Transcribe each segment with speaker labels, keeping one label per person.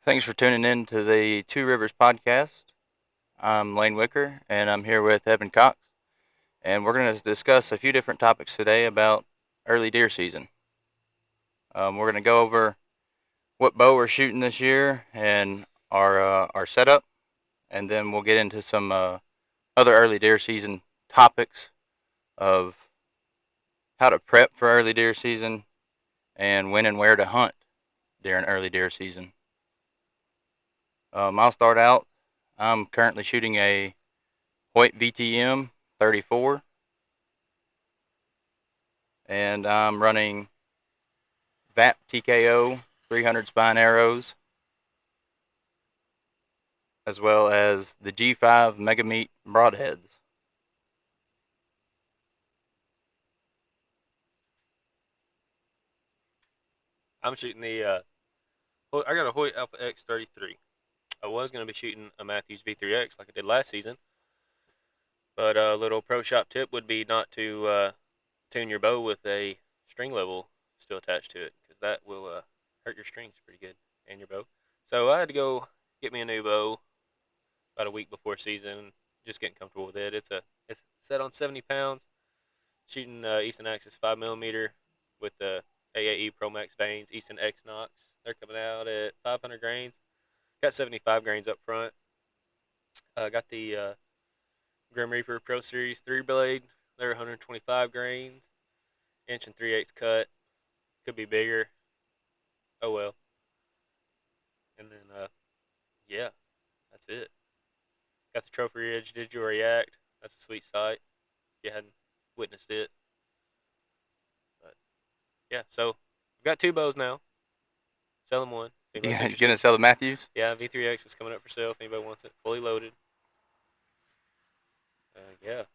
Speaker 1: Thanks for tuning in to the Two Rivers podcast. I'm Lane Wicker, and I'm here with Evan Cox, and we're going to discuss a few different topics today about early deer season. We're going to go over what bow we're shooting this year and our setup, and then we'll get into some other early deer season topics of how to prep for early deer season and when and where to hunt during early deer season. I'll start out. I'm currently shooting a Hoyt VTM 34, and I'm running VAP TKO 300 spine arrows, as well as the G5 Mega Meat broadheads.
Speaker 2: I'm shooting I got a Hoyt Alpha X33. I was going to be shooting a Matthews V3X like I did last season, but a little pro shop tip would be not to tune your bow with a string level still attached to it, because that will hurt your strings pretty good and your bow. So I had to go get me a new bow about a week before season, just getting comfortable with it. It's set on 70 pounds, shooting Easton Axis 5mm with the AAE Pro Max vanes, Easton X Knox. They're coming out at 500 grains. Got 75 grains up front. Got the Grim Reaper Pro Series 3 blade. They're 125 grains, inch and 3/8 cut. Could be bigger. Oh well. And then yeah, that's it. Got the Trophy Ridge Digital React. That's a sweet sight. If you hadn't witnessed it, but yeah. So I've got two bows now. Selling one. If
Speaker 1: You
Speaker 2: anybody's
Speaker 1: gonna
Speaker 2: interested.
Speaker 1: sell the Matthews?
Speaker 2: Yeah, V3X is coming up for sale. If anybody wants it, fully loaded. Yeah. So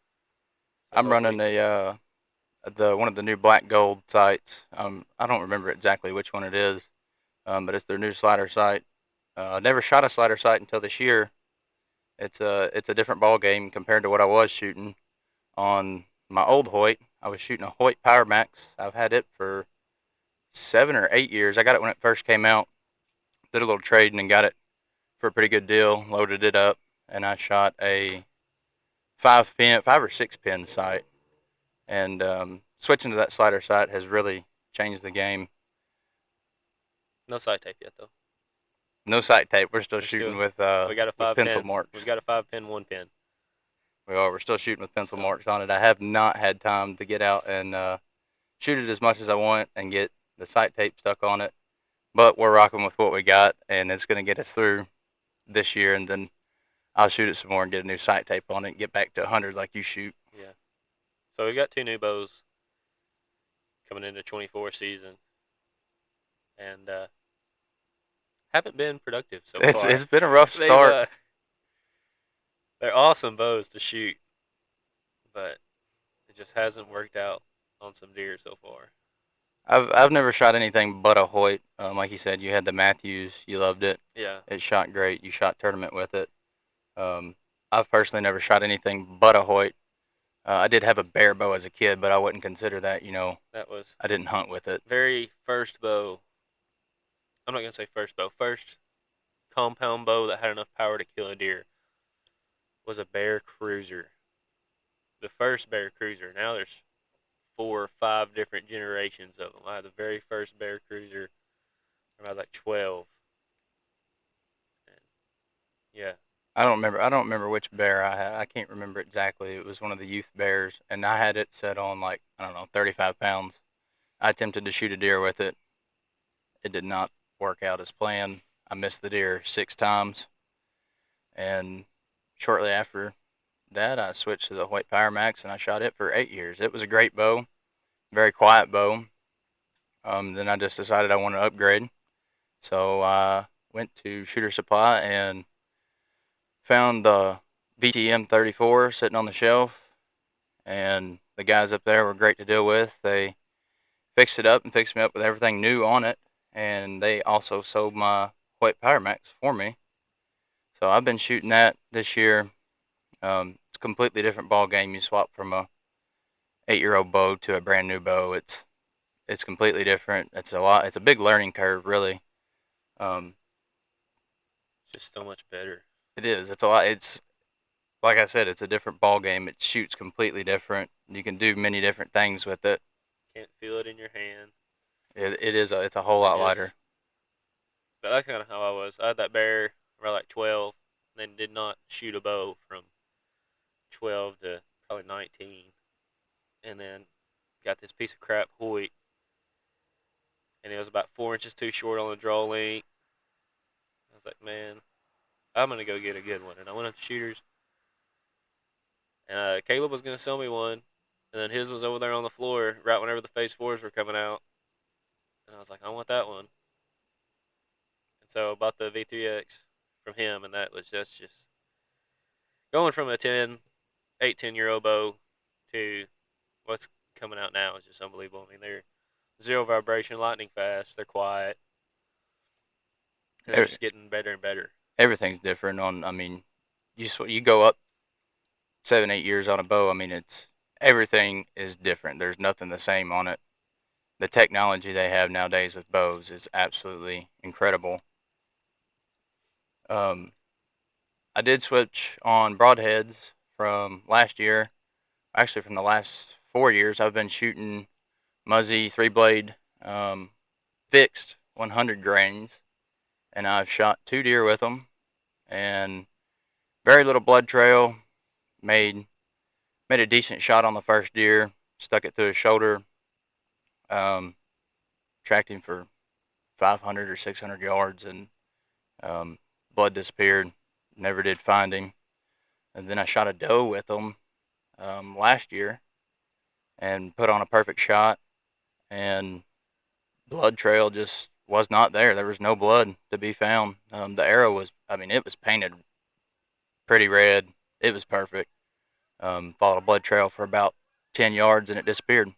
Speaker 1: I'm
Speaker 2: hopefully,
Speaker 1: running the one of the new black gold sights. I don't remember exactly which one it is, but it's their new slider sight. I never shot a slider sight until this year. It's a different ball game compared to what I was shooting on my old Hoyt. I was shooting a Hoyt Power Max. I've had it for 7 or 8 years. I got it when it first came out. Did a little trading and got it for a pretty good deal. Loaded it up, and I shot a 5 or 6 pin sight. And switching to that slider sight has really changed the game.
Speaker 2: no sight tape yet though.
Speaker 1: No sight tape. We're still
Speaker 2: We're still
Speaker 1: shooting
Speaker 2: we got a
Speaker 1: with
Speaker 2: five
Speaker 1: pencil
Speaker 2: pin. We've
Speaker 1: marks.
Speaker 2: got a 5 pin, 1 pin.
Speaker 1: We're still shooting with pencil
Speaker 2: So
Speaker 1: marks on it. I have not had time to get out and shoot it as much as I want and get the sight tape stuck on it. But we're rocking with what we got, and it's going to get us through this year. And then I'll shoot it some more and get a new sight tape on it and get back to 100 like you shoot.
Speaker 2: yeah. So we got two new bows coming into 24 season, and haven't been productive so far.
Speaker 1: It's been a rough
Speaker 2: They've
Speaker 1: start.
Speaker 2: they're awesome bows to shoot, but it just hasn't worked out on some deer so far.
Speaker 1: I've never shot anything but a Hoyt. Like you said, you had the Matthews. You loved it.
Speaker 2: Yeah.
Speaker 1: It shot great. You shot tournament with it. Um, I've personally never shot anything but a Hoyt. I did have a bear bow as a kid, but I wouldn't consider that.
Speaker 2: That was
Speaker 1: I didn't hunt with it.
Speaker 2: very first bow. I'm not gonna say first bow. First compound bow that had enough power to kill a deer was a Bear Cruiser. The first Bear Cruiser. Now there's 4 or 5 different generations of them. I had the very first Bear Cruiser when I was like 12. And yeah,
Speaker 1: I don't remember which bear I had. I can't remember exactly. It was one of the youth bears, and I had it set on like I don't know, 35 pounds. I attempted to shoot a deer with it. It did not work out as planned. I missed the deer 6 times, and shortly after that, I switched to the White Power Max, and I shot it for 8 years. It was a great bow, very quiet bow. Then I just decided I wanted to upgrade, so I went to Shooter Supply and found the VTM 34 sitting on the shelf, and the guys up there were great to deal with. They fixed it up and fixed me up with everything new on it, and they also sold my White Power Max for me. So I've been shooting that this year. It's a completely different ball game. You swap from a 8-year-old bow to a brand new bow. It's completely different. It's a big learning curve, really. Um,
Speaker 2: just so much better.
Speaker 1: It is. It's a lot. It's like I said. It's a different ball game. It shoots completely different. You can do many different things with it.
Speaker 2: Can't feel it in your hand.
Speaker 1: It is. It's a whole
Speaker 2: It
Speaker 1: lot lighter.
Speaker 2: just, but that's kind of how I was. I had that bear around like 12, then did not shoot a bow from 12 to probably 19, and then got this piece of crap Hoyt, and it was about 4 inches too short on the draw length. I was like, man, I'm gonna go get a good one, and I went up to shooters, and Caleb was gonna sell me one, and then his was over there on the floor right whenever the phase fours were coming out, and I was like, I want that one, and so I bought the V3X from him, and that's just going from a 10 year old bow to what's coming out now is just unbelievable. I mean, they're zero vibration, lightning fast, they're quiet, and they're
Speaker 1: Every,
Speaker 2: just getting better and better.
Speaker 1: everything's different. I mean, you go up 7, 8 years on a bow. I mean, it's everything is different. There's nothing the same on it. The technology they have nowadays with bows is absolutely incredible. Um, I did switch on broadheads from last year. Actually, from the last 4 years, I've been shooting Muzzy 3 blade fixed 100 grains, and I've shot 2 deer with them, and very little blood trail. Made made a decent shot on the first deer. Stuck it through his shoulder. Um, Tracked him for 500 or 600 yards, and um, blood disappeared. Never did find him. And then I shot a doe with him last year and put on a perfect shot, and blood trail just was not there. There was no blood to be found. The arrow was, I mean, it was painted pretty red. It was perfect. Followed a blood trail for about 10 yards and it disappeared.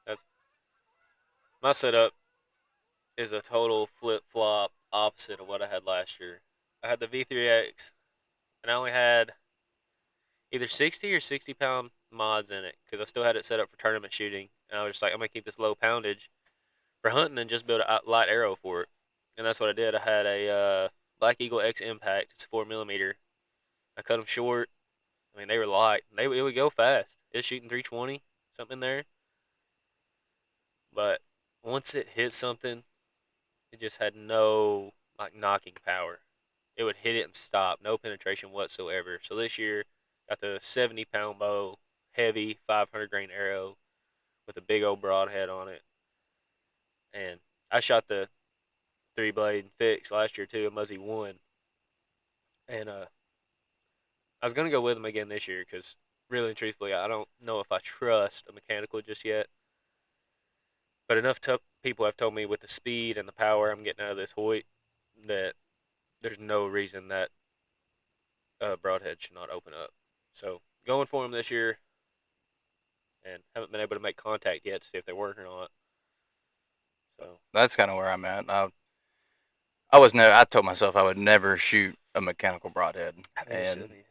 Speaker 2: That's my setup is a total flip flop opposite of what I had last year. I had the V3X, and I only had either 60 or 60 pound mods in it because I still had it set up for tournament shooting, and I was just like, I'm gonna keep this low poundage for hunting and just build a light arrow for it, and that's what I did. I had a Black Eagle X Impact. It's 4 millimeter. I cut them short. I mean, they were light. It would go fast. It's shooting 320 something there, but once it hit something, it just had no like knocking power. It would hit it and stop, no penetration whatsoever. So this year, got the 70 pound bow, heavy 500 grain arrow with a big old broadhead on it, and I shot the 3 blade fix last year too, a Muzzy one, and I was gonna go with them again this year because really and truthfully, I don't know if I trust a mechanical just yet. But enough people have told me with the speed and the power I'm getting out of this Hoyt that there's no reason that broadhead should not open up. So going for them this year, and haven't been able to make contact yet to see if they work or not. So
Speaker 1: That's kind of where I'm at. I was never. I told myself I would never shoot a mechanical broadhead.
Speaker 2: I think it's
Speaker 1: And
Speaker 2: silly.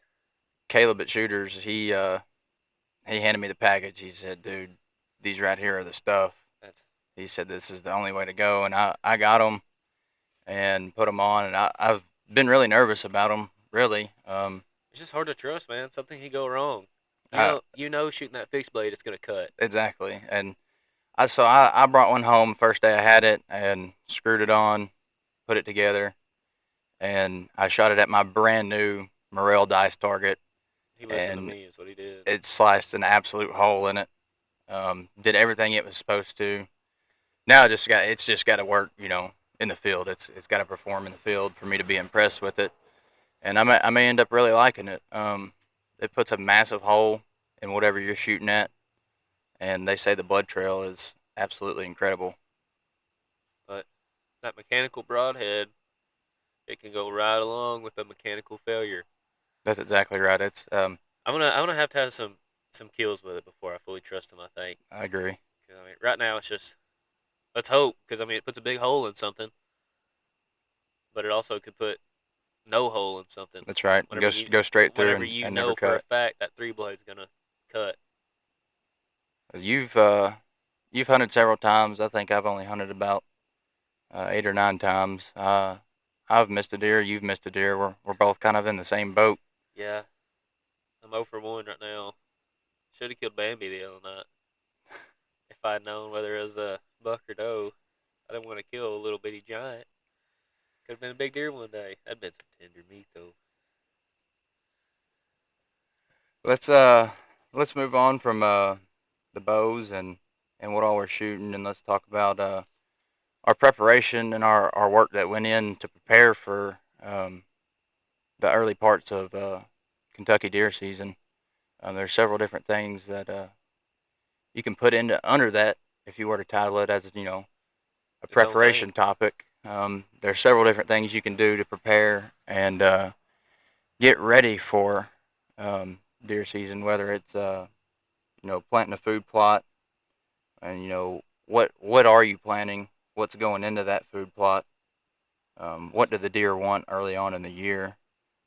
Speaker 1: Caleb at Shooters, he handed me the package. He said, "Dude, these right here are the stuff."
Speaker 2: That's
Speaker 1: He said this is the only way to go, and I got them and put them on, and I've been really nervous about them. Really,
Speaker 2: it's just hard to trust, man. Something can go wrong.
Speaker 1: I,
Speaker 2: You know, shooting that fixed blade, it's gonna cut.
Speaker 1: exactly. And I brought one home first day I had it and screwed it on, put it together, and I shot it at my brand new Morel dice target,
Speaker 2: He listened to
Speaker 1: and
Speaker 2: me, is what he did.
Speaker 1: it sliced an absolute hole in it. Did everything it was supposed to. Now it's just got to work, in the field. It's got to perform in the field for me to be impressed with it, and I may end up really liking it. It puts a massive hole in whatever you're shooting at, and they say the blood trail is absolutely incredible.
Speaker 2: But that mechanical broadhead, it can go right along with a mechanical failure.
Speaker 1: That's exactly right. It's
Speaker 2: I'm gonna have to have some kills with it before I fully trust him. I think.
Speaker 1: I agree.
Speaker 2: 'Cause, I mean, right now it's just let's hope because I mean it puts a big hole in something, but it also could put no hole in something.
Speaker 1: That's right.
Speaker 2: Whenever
Speaker 1: Go straight through
Speaker 2: whenever you
Speaker 1: and never
Speaker 2: know for a
Speaker 1: cut.
Speaker 2: fact that 3 blade's gonna cut.
Speaker 1: You've uh, you've hunted several times. I think I've only hunted about 8 or 9 times. I've missed a deer. You've missed a deer. We're both kind of in the same boat.
Speaker 2: Yeah, I'm 0 for 1 right now. Should have killed Bambi the other night if I'd known whether it was a buck or doe. I didn't want to kill a little bitty giant. Could have been a big deer one day. That'd been some tender meat though.
Speaker 1: Let's let's move on from the bows and what all we're shooting, and let's talk about our preparation and our work that went in to prepare for the early parts of Kentucky deer season. There's several different things that you can put into under that if you were to title it as a
Speaker 2: Its own thing.
Speaker 1: preparation topic. There's several different things you can do to prepare and get ready for deer season, whether it's planting a food plot, and what are you planting, what's going into that food plot, what do the deer want early on in the year.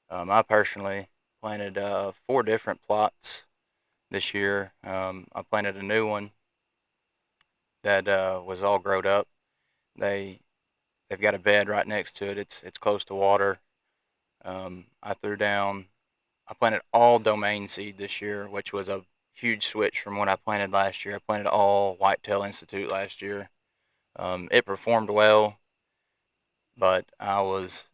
Speaker 1: I personally planted 4 different plots this year. I planted a new one that was all growed up. They've got a bed right next to it. It's close to water. I threw down. I planted all domain seed this year, which was a huge switch from what I planted last year. I planted all Whitetail Institute last year. It performed well, but I was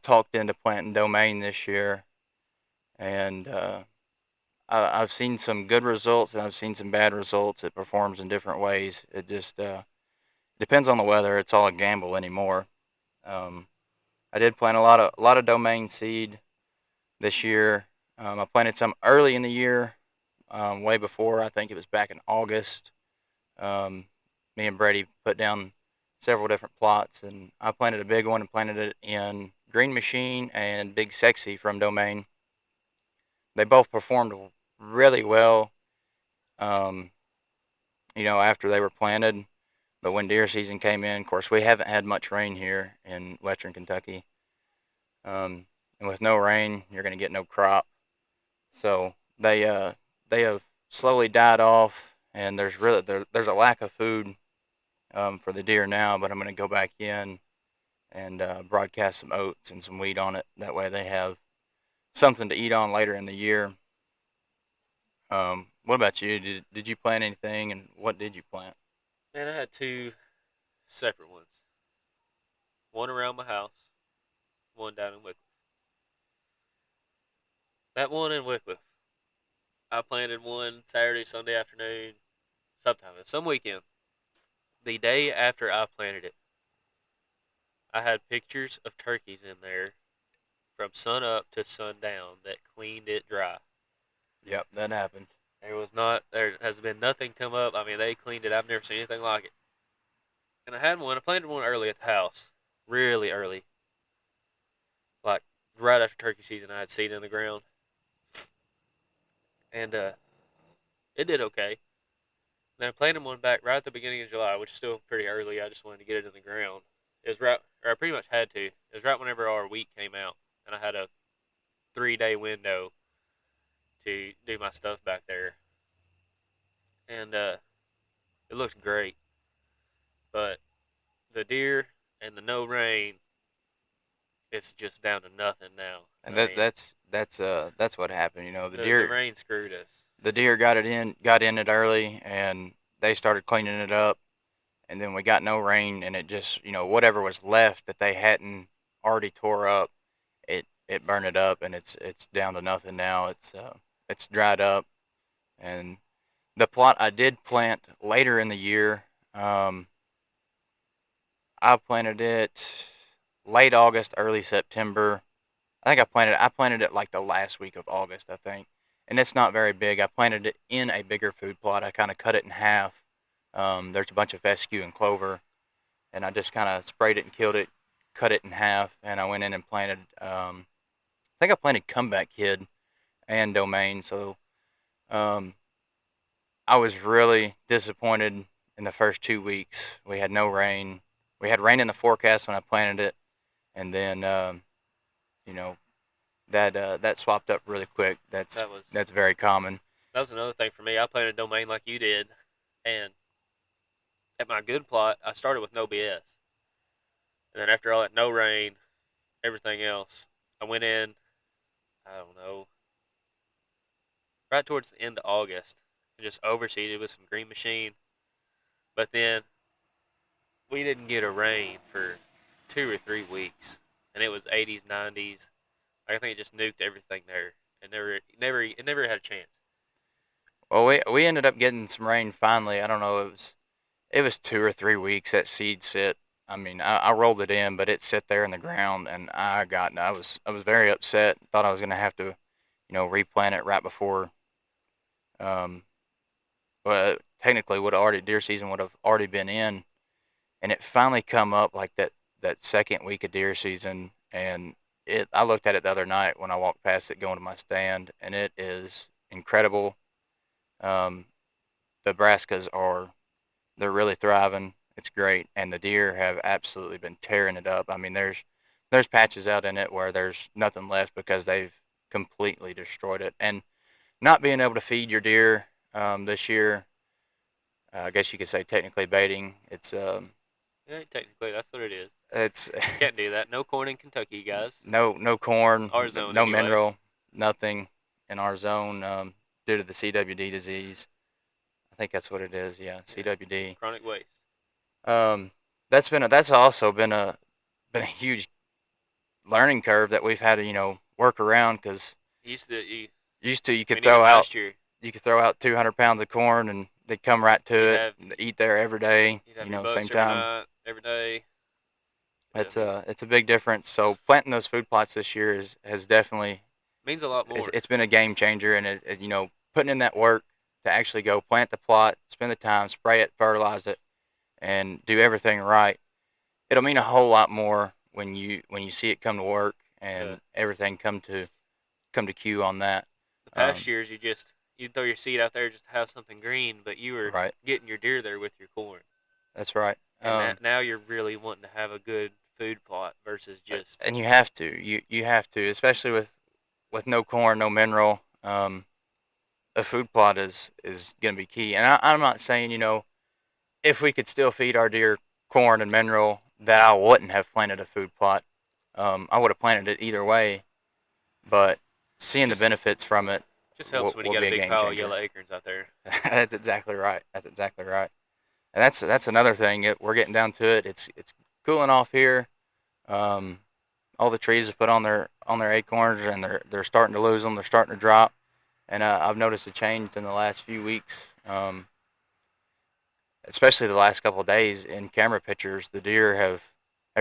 Speaker 1: talked into planting domain this year, and I've seen some good results and I've seen some bad results. It performs in different ways. It just depends on the weather. It's all a gamble anymore. Um, I did plant a lot of domain seed this year. I planted some early in the year, way before. I think it was back in August. Um, Me and Brady put down several different plots, and I planted a big one and planted it in Green Machine and Big Sexy from Domain. They both performed really well, um, after they were planted. But when deer season came in, of course, we haven't had much rain here in Western Kentucky. And with no rain, you're going to get no crop. So they have slowly died off, and there's a lack of food for the deer now. But I'm going to go back in and broadcast some oats and some wheat on it. That way they have something to eat on later in the year. What about you? Did you plant anything, and what did you plant?
Speaker 2: Man, I had 2 separate ones. One around my house, one down in Wycliffe. That one in Wycliffe, I planted one Saturday, Sunday afternoon, sometime, some weekend. The day after I planted it, I had pictures of turkeys in there from sun up to sundown that cleaned it dry.
Speaker 1: Yep, that happens.
Speaker 2: There has been nothing come up. I mean, they cleaned it. I've never seen anything like it. And I planted one early at the house, really early, like right after turkey season. I had seed in the ground, and it did okay. Then I planted one back right at the beginning of July, which is still pretty early. I just wanted to get it in the ground. It was right, or I pretty much had to. It was right whenever our wheat came out, and I had a 3-day window to do my stuff back there, and it looked great. But the deer and the no rain, it's just down to nothing now.
Speaker 1: And
Speaker 2: I mean,
Speaker 1: that's what happened. The
Speaker 2: the
Speaker 1: deer
Speaker 2: rain screwed us.
Speaker 1: the deer got in it early, and they started cleaning it up. And then we got no rain, and it just whatever was left that they hadn't already tore up, it burned it up, and it's down to nothing now. It's dried up, and the plot I did plant later in the year, I planted it late August, early September. I think I planted it like the last week of August, I think. And it's not very big. I planted it in a bigger food plot. I kind of cut it in half. There's a bunch of fescue and clover, and I just kind of sprayed it and killed it, cut it in half, and I went in and planted. I think I planted Comeback Kid and Domain. So um, I was really disappointed in the first 2 weeks. We had no rain. We had rain in the forecast when I planted it, and then you know that swapped up really quick. That's
Speaker 2: That was
Speaker 1: that's very common.
Speaker 2: that was another thing for me. I planted domain like you did, and at my good plot, I started with no BS. And then after all that no rain, everything else, I went in, I don't know, right towards the end of August and just overseeded with some green machine. But then we didn't get a rain for 2 or 3 weeks, and it was 80s, 90s. I think it just nuked everything there. It never had a chance.
Speaker 1: Well, we ended up getting some rain finally. I don't know. It was 2 or 3 weeks that seed sit. I mean, I rolled it in, but it sit there in the ground, and I was very upset. Thought I was gonna have to, replant it right before. Um, but technically, would already deer season would have already been in, and it finally come up like that second week of deer season, and it. I looked at it the other night when I walked past it going to my stand, and it is incredible. Um, the Nebraskas are they're really thriving. It's great, and the deer have absolutely been tearing it up. I mean, there's patches out in it where there's nothing left because they've completely destroyed it. And not being able to feed your deer this year, I guess you could say technically baiting.
Speaker 2: Yeah, technically, that's what it is.
Speaker 1: It's
Speaker 2: Can't do that. No corn in Kentucky, guys.
Speaker 1: no corn,
Speaker 2: Our zone,
Speaker 1: no
Speaker 2: anyway.
Speaker 1: mineral, nothing in our zone due to the CWD disease. I think that's what it is. Yeah, CWD.
Speaker 2: Chronic waste.
Speaker 1: Um, that's also been a huge learning curve that we've had to work around because
Speaker 2: Used to, you,
Speaker 1: used to
Speaker 2: I mean, even last year,
Speaker 1: you could throw out 200 pounds of corn and they'd come right to
Speaker 2: you'd
Speaker 1: it
Speaker 2: have
Speaker 1: and eat there every day,
Speaker 2: you'd have your
Speaker 1: same
Speaker 2: bucks every
Speaker 1: time.
Speaker 2: night, every day. I
Speaker 1: It's
Speaker 2: mean,
Speaker 1: a big difference. So planting those food plots this year has definitely
Speaker 2: means a lot more.
Speaker 1: it's been a game changer, and putting in that work to actually go plant the plot, spend the time, spray it, fertilize it, and do everything right. It'll mean a whole lot more when you see it come to work
Speaker 2: Yeah.
Speaker 1: and everything come to cue on that.
Speaker 2: The past years, you'd throw your seed out there just to have something green, but you were
Speaker 1: Right.
Speaker 2: getting your deer there with your corn.
Speaker 1: That's right.
Speaker 2: And now you're really wanting to have a good food plot versus just
Speaker 1: And you have to. You have to, especially with no corn, no mineral. A food plot is going to be key. And I'm not saying if we could still feed our deer corn and mineral that I wouldn't have planted a food plot. I would have planted it either way, but seeing the
Speaker 2: just
Speaker 1: benefits from it
Speaker 2: just
Speaker 1: will,
Speaker 2: helps when you
Speaker 1: will
Speaker 2: got
Speaker 1: be
Speaker 2: a
Speaker 1: a
Speaker 2: big
Speaker 1: game
Speaker 2: pile of
Speaker 1: changer.
Speaker 2: yellow acorns out there.
Speaker 1: That's exactly right. That's exactly right. And that's another thing. We're getting down to it. It's cooling off here. Um, all the trees have put on their acorns, and they're starting to lose them. They're starting to drop, and I've noticed a change in the last few weeks. Especially the last couple of days in camera pictures, the deer have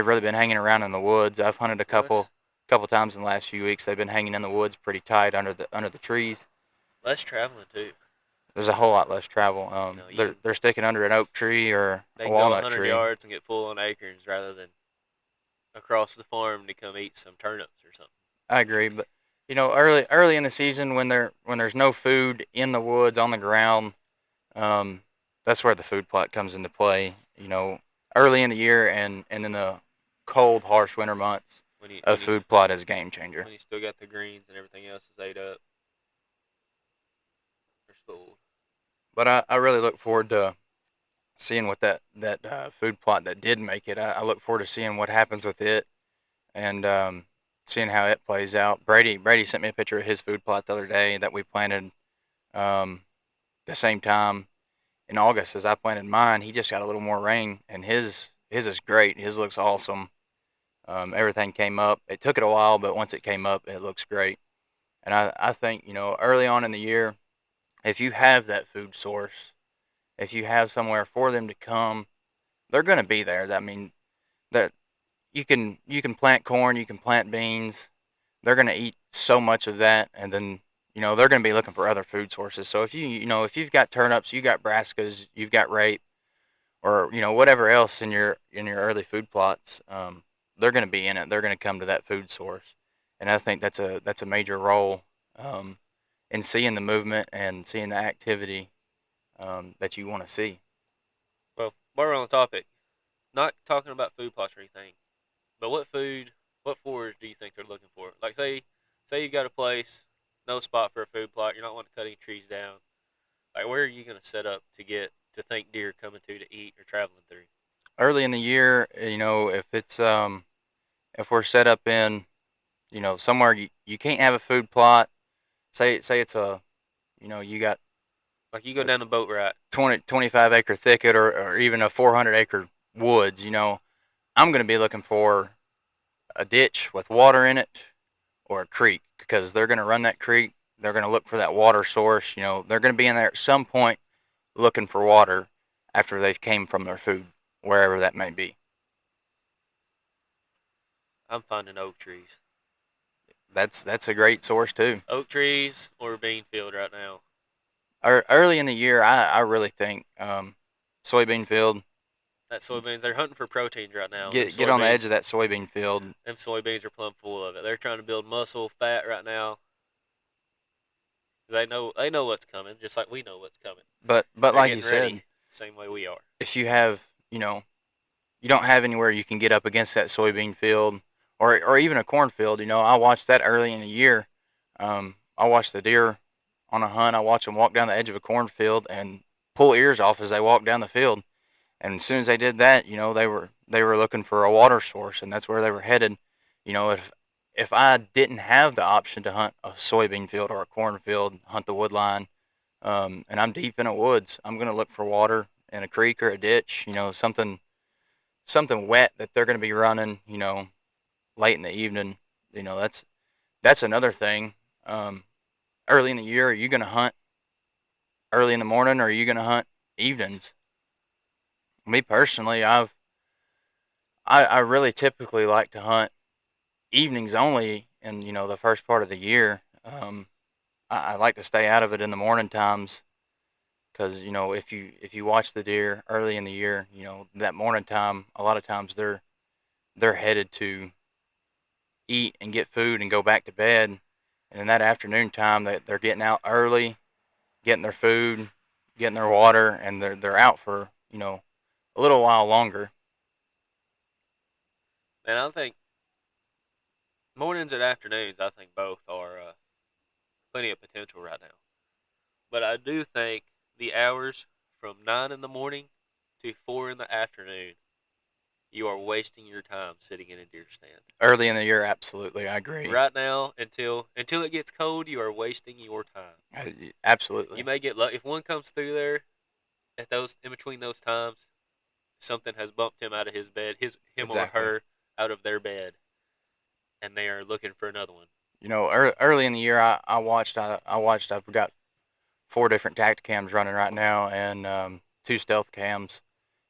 Speaker 1: really been hanging around in the woods. I've hunted a
Speaker 2: So
Speaker 1: couple times in the last few weeks. They've been hanging in the woods pretty tight under the trees.
Speaker 2: less traveling too.
Speaker 1: There's a whole lot less travel.
Speaker 2: You
Speaker 1: They're sticking under an oak tree or
Speaker 2: they
Speaker 1: a
Speaker 2: can go
Speaker 1: walnut
Speaker 2: 100
Speaker 1: tree.
Speaker 2: yards and get full on acorns rather than across the farm to come eat some turnips or something.
Speaker 1: I agree, but early in the season when there's no food in the woods on the ground, um, that's where the food plot comes into play. Early in the year and in the cold, harsh winter months,
Speaker 2: When you
Speaker 1: a
Speaker 2: when you
Speaker 1: food plot is a game changer.
Speaker 2: when you still got the greens and everything else is ate up or spoiled.
Speaker 1: But I really look forward to seeing what that food plot that did make it. I look forward to seeing what happens with it and seeing how it plays out. Brady sent me a picture of his food plot the other day that we planted um, the same time in August as I planted mine. He just got a little more rain, and his is great. His looks awesome. Everything came up. It took it a while, but once it came up, it looks great. And I think early on in the year, if you have that food source, if you have somewhere for them to come, they're going to be there. I mean, that you can plant corn, you can plant beans. They're going to eat so much of that, and then they're going to be looking for other food sources. So if you've got turnips, you got brassicas, you've got rape, or whatever else in your early food plots, they're going to be in it. They're going to come to that food source, and I think that's a major role um, in seeing the movement and seeing the activity that you want to see.
Speaker 2: Well, while we're on the topic, not talking about food plots or anything, but what forage do you think they're looking for? Like say you got a place, no spot for a food plot, you're not wanting to cut any trees down. Like where are you going to set up to think deer coming to eat or traveling through?
Speaker 1: early in the year, if it's if we're set up in, somewhere you can't have a food plot. Say it's you got
Speaker 2: Like you go
Speaker 1: a
Speaker 2: down the boat right.
Speaker 1: 25 acre thicket or even a 400 acre woods. I'm going to be looking for a ditch with water in it or a creek because they're going to run that creek. They're going to look for that water source. They're going to be in there at some point looking for water after they've came from their food, wherever that may be.
Speaker 2: I'm finding oak trees.
Speaker 1: That's a great source too.
Speaker 2: Oak trees or bean field right now.
Speaker 1: Early in the year, I really think soybean field.
Speaker 2: That soybeans, they're hunting for proteins right now.
Speaker 1: Get on the edge of that soybean field.
Speaker 2: Them soybeans are plumb full of it. They're trying to build muscle, fat right now. They know what's coming, just like we know what's coming.
Speaker 1: But
Speaker 2: They're
Speaker 1: like you
Speaker 2: getting ready,
Speaker 1: said,
Speaker 2: same way we are.
Speaker 1: if you have you don't have anywhere you can get up against that soybean field or even a cornfield. I watched that early in the year. I watched the deer on a hunt. I watched them walk down the edge of a cornfield and pull ears off as they walked down the field. And as soon as they did that, they were looking for a water source, and that's where they were headed. If I didn't have the option to hunt a soybean field or a cornfield, hunt the wood line, and I'm deep in the woods, I'm gonna look for water in a creek or a ditch. Something wet that they're gonna be running. Late in the evening. That's another thing. Um, Early in the year, are you gonna hunt early in the morning or are you gonna hunt evenings? Me personally, I really typically like to hunt evenings only in the first part of the year. I like to stay out of it in the morning times because if you watch the deer early in the year, that morning time, a lot of times they're headed to eat and get food and go back to bed, and in that afternoon time, they're getting out early, getting their food, getting their water, and they're out for a little while longer.
Speaker 2: And I think mornings and afternoons, I think both are plenty of potential right now. But I do think the hours from 9 in the morning to 4 in the afternoon, you are wasting your time sitting in a deer stand.
Speaker 1: Early in the year, absolutely, I agree.
Speaker 2: Right now, until it gets cold, you are wasting your time.
Speaker 1: Absolutely.
Speaker 2: You may get lucky if one comes through there at those in between those times. Something has bumped him out of his bed, him
Speaker 1: Exactly.
Speaker 2: or her out of their bed, and they are looking for another one.
Speaker 1: Early in the year, I watched. I've got 4 different Tacticams running right now, and 2 stealth cams.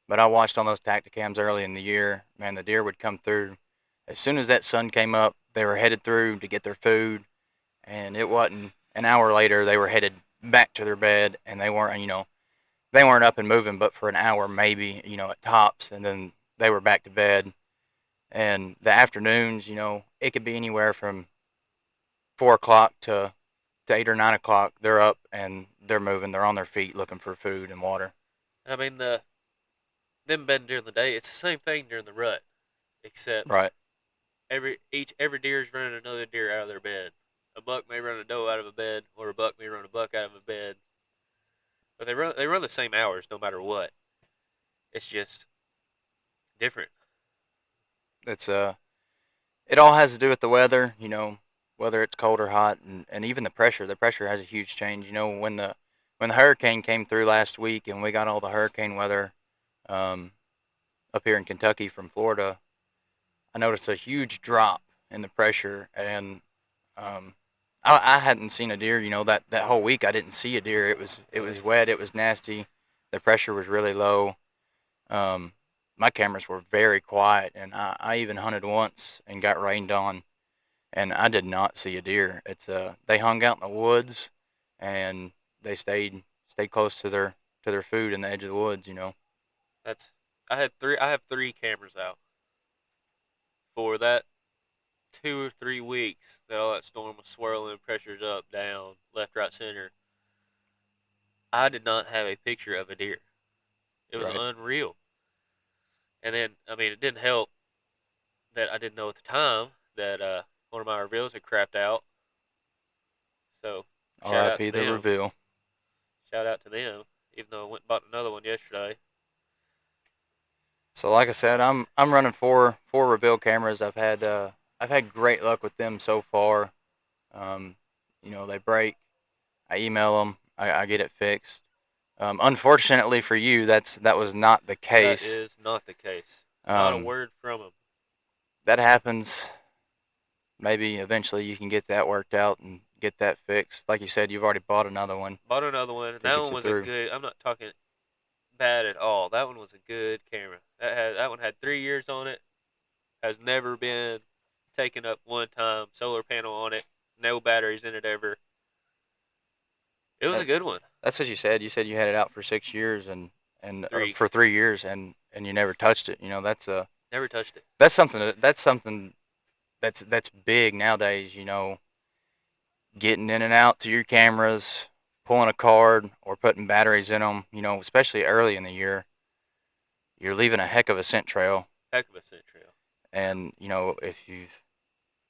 Speaker 1: But I watched on those Tacticams early in the year. Man, the deer would come through as soon as that sun came up. They were headed through to get their food, and it wasn't an hour later. They were headed back to their bed, and they weren't up and moving, but for an hour maybe, at tops, and then they were back to bed. And the afternoons, it could be anywhere from 4 o'clock to 8 or 9 o'clock. They're up and they're moving. They're on their feet looking for food and water.
Speaker 2: I mean, them bedding during the day, it's the same thing during the rut, except
Speaker 1: Right.
Speaker 2: every deer is running another deer out of their bed. A buck may run a doe out of a bed, or a buck may run a buck out of a bed. But they run the same hours no matter what. It's just different.
Speaker 1: It's it all has to do with the weather. Whether it's cold or hot, and even the pressure. The pressure has a huge change. When the hurricane came through last week, and we got all the hurricane weather um, up here in Kentucky from Florida, I noticed a huge drop in the pressure, and I hadn't seen a deer. That whole week I didn't see a deer. It was wet. It was nasty. The pressure was really low. Um, my cameras were very quiet, and I even hunted once and got rained on, and I did not see a deer. They hung out in the woods, and they stayed close to their food in the edge of the woods.
Speaker 2: That's I have 3 cameras out for that 2 or 3 weeks that all that storm was swirling, pressures up, down, left, right, center. I did not have a picture of a deer. It was
Speaker 1: Right.
Speaker 2: unreal. And then, I mean, it didn't help that I didn't know at the time that one of my reveals had crapped out. So, shout out to
Speaker 1: R.I.P. the
Speaker 2: them.
Speaker 1: reveal.
Speaker 2: Shout out to them. Even though I went and bought another one yesterday.
Speaker 1: So like I said, I'm running four reveal cameras. I've had great luck with them so far. Um, they break. I email them. I get it fixed. Unfortunately for you, that was not the
Speaker 2: That
Speaker 1: case.
Speaker 2: is not the case. Not a
Speaker 1: Um,
Speaker 2: word from him.
Speaker 1: that happens. Maybe eventually you can get that worked out and get that fixed. Like you said, you've already bought another one
Speaker 2: Bought another one. And
Speaker 1: to
Speaker 2: that
Speaker 1: get
Speaker 2: one
Speaker 1: you
Speaker 2: was a
Speaker 1: through.
Speaker 2: good. I'm not talking bad at all. That one was a good camera. That one had 3 years on it. Has never been taken up one time. Solar panel on it. No batteries in it ever. It was a
Speaker 1: That,
Speaker 2: good one.
Speaker 1: that's what you said. You said you had it out for 6 years and or
Speaker 2: Three.
Speaker 1: for 3 years and you never touched it.
Speaker 2: Never touched it.
Speaker 1: That's something that's big nowadays. Getting in and out to your cameras, pulling a card or putting batteries in them. Especially early in the year, you're leaving a heck of a scent trail.
Speaker 2: Heck of a scent trail.
Speaker 1: And if you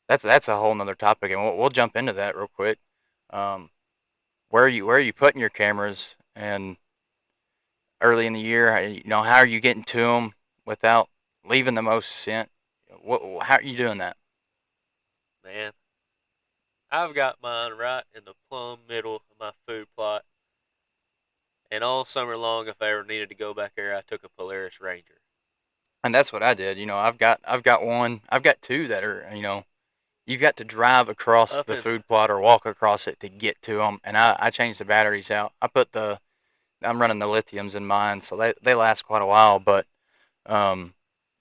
Speaker 1: that's a whole nother topic, and we'll jump into that real quick. Um, where are you putting your cameras? And early in the year, how are you getting to them without leaving the most scent? How are you doing that?
Speaker 2: Man, I've got mine right in the plumb middle of my food plot. And all summer long, if I ever needed to go back there, I took a Polaris Ranger.
Speaker 1: And that's what I did. I've got two that are you've got to drive across
Speaker 2: Up
Speaker 1: the
Speaker 2: in
Speaker 1: food plot or walk across it to get to them. And I changed the batteries out. I'm running the lithiums in mine, so they last quite a while. But um,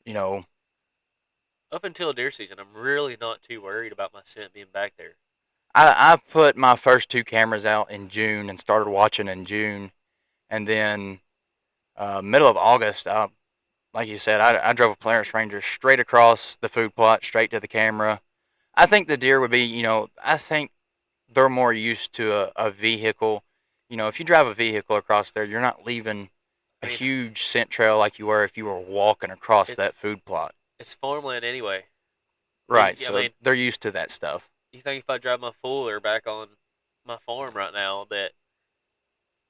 Speaker 1: you know,
Speaker 2: up until deer season, I'm really not too worried about my scent being back there.
Speaker 1: I put my first two cameras out in June and started watching in June, and then middle of August, like you said, I drove a Polaris Ranger straight across the food plot, straight to the camera. I think the deer would be, I think they're more used to a vehicle. If you drive a vehicle across there, you're not leaving
Speaker 2: I
Speaker 1: a
Speaker 2: mean,
Speaker 1: huge scent trail like you were if you were walking across
Speaker 2: it's
Speaker 1: that food plot.
Speaker 2: it's farmland anyway.
Speaker 1: Right,
Speaker 2: I
Speaker 1: so
Speaker 2: mean,
Speaker 1: they're used to that stuff.
Speaker 2: you think if I drive my Fuller back on my farm right now that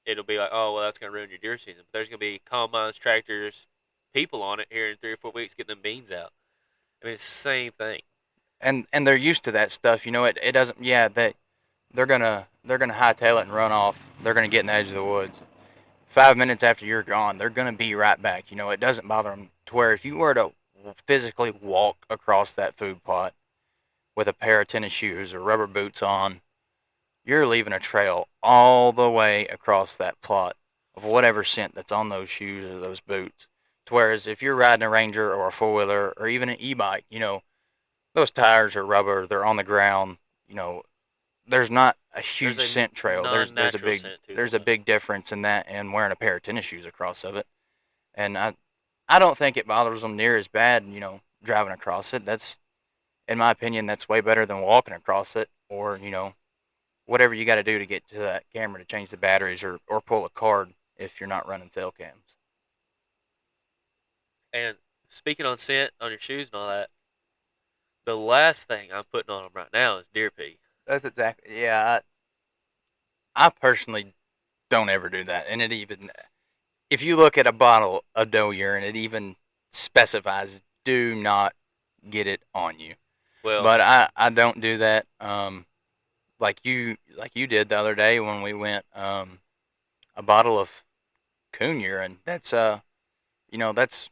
Speaker 2: it'll be like, oh well, that's gonna ruin your deer season. But there's gonna be combines, tractors, people on it here in 3 or 4 weeks getting them beans out. I mean, it's the same thing.
Speaker 1: And they're used to that stuff. It doesn't. Yeah, they're gonna hightail it and run off. They're gonna get in the edge of the woods. 5 minutes after you're gone, they're gonna be right back. It doesn't bother them to where if you were to physically walk across that food plot with a pair of tennis shoes or rubber boots on, you're leaving a trail all the way across that plot of whatever scent that's on those shoes or those boots. To whereas if you're riding a Ranger or a four wheeler or even an e-bike, those tires are rubber, they're on the ground. You know, there's not a
Speaker 2: There's
Speaker 1: huge
Speaker 2: a
Speaker 1: scent trail.
Speaker 2: non-natural scent to
Speaker 1: There's
Speaker 2: them.
Speaker 1: a big difference in that and wearing a pair of tennis shoes across of it. And I don't think it bothers them near as bad. Driving across it. That's in my opinion that's way better than walking across it or whatever you got to do to get to that camera to change the batteries or pull a card if you're not running cell cams.
Speaker 2: And speaking on scent on your shoes and all that, the last thing I'm putting on them right now is deer pee.
Speaker 1: That's exactly yeah. I personally don't ever do that, and it even if you look at a bottle of doe urine, it even specifies do not get it on you.
Speaker 2: Well,
Speaker 1: But I don't do that. Like you did the other day when we went a bottle of coon urine. That's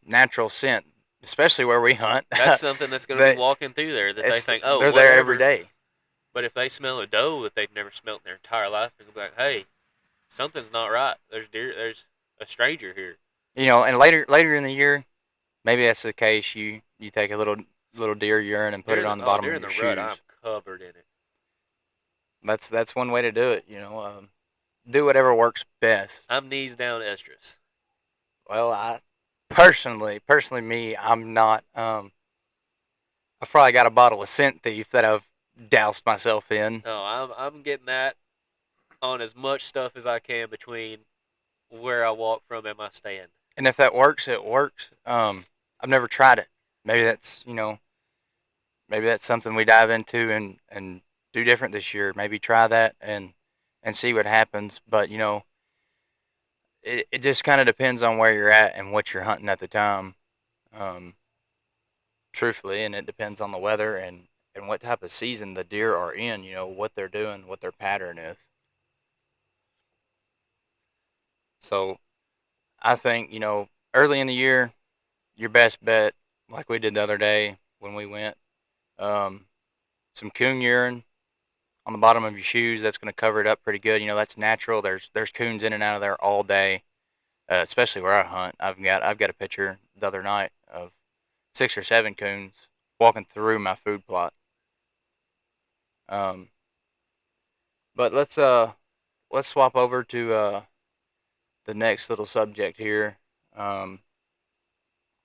Speaker 1: natural scent, especially where we hunt.
Speaker 2: that's something that's going to be
Speaker 1: they
Speaker 2: walking through there that they think, oh,
Speaker 1: they're there every
Speaker 2: whatever.
Speaker 1: day.
Speaker 2: But if they smell a doe that they've never smelled in their entire life, they'll be like, hey, something's not right. There's deer. There's a stranger here.
Speaker 1: And later in the year, maybe that's the case. You take a little deer urine and put it on the bottom of
Speaker 2: During
Speaker 1: your
Speaker 2: the rut,
Speaker 1: shoes.
Speaker 2: I'm covered in it.
Speaker 1: That's one way to do it. Do whatever works best.
Speaker 2: I'm knees down estrus.
Speaker 1: Well, I personally me, I'm not. I've probably got a bottle of scent thief that I've doused myself in.
Speaker 2: No, I'm getting that on as much stuff as I can between where I walk from and my stand.
Speaker 1: And if that works, it works. I've never tried it. Maybe maybe that's something we dive into and do different this year. Maybe try that and see what happens. But it just kind of depends on where you're at and what you're hunting at the time. Um, truthfully, and it depends on the weather and what type of season the deer are in. What they're doing, what their pattern is. So I think early in the year, your best bet, like we did the other day when we went, um, some coon urine on the bottom of your shoes. That's going to cover it up pretty good. That's natural. There's coons in and out of there all day, especially where I hunt. I've got a picture the other night of 6 or 7 coons walking through my food plot. Um, but let's swap over to the next little subject here. Um,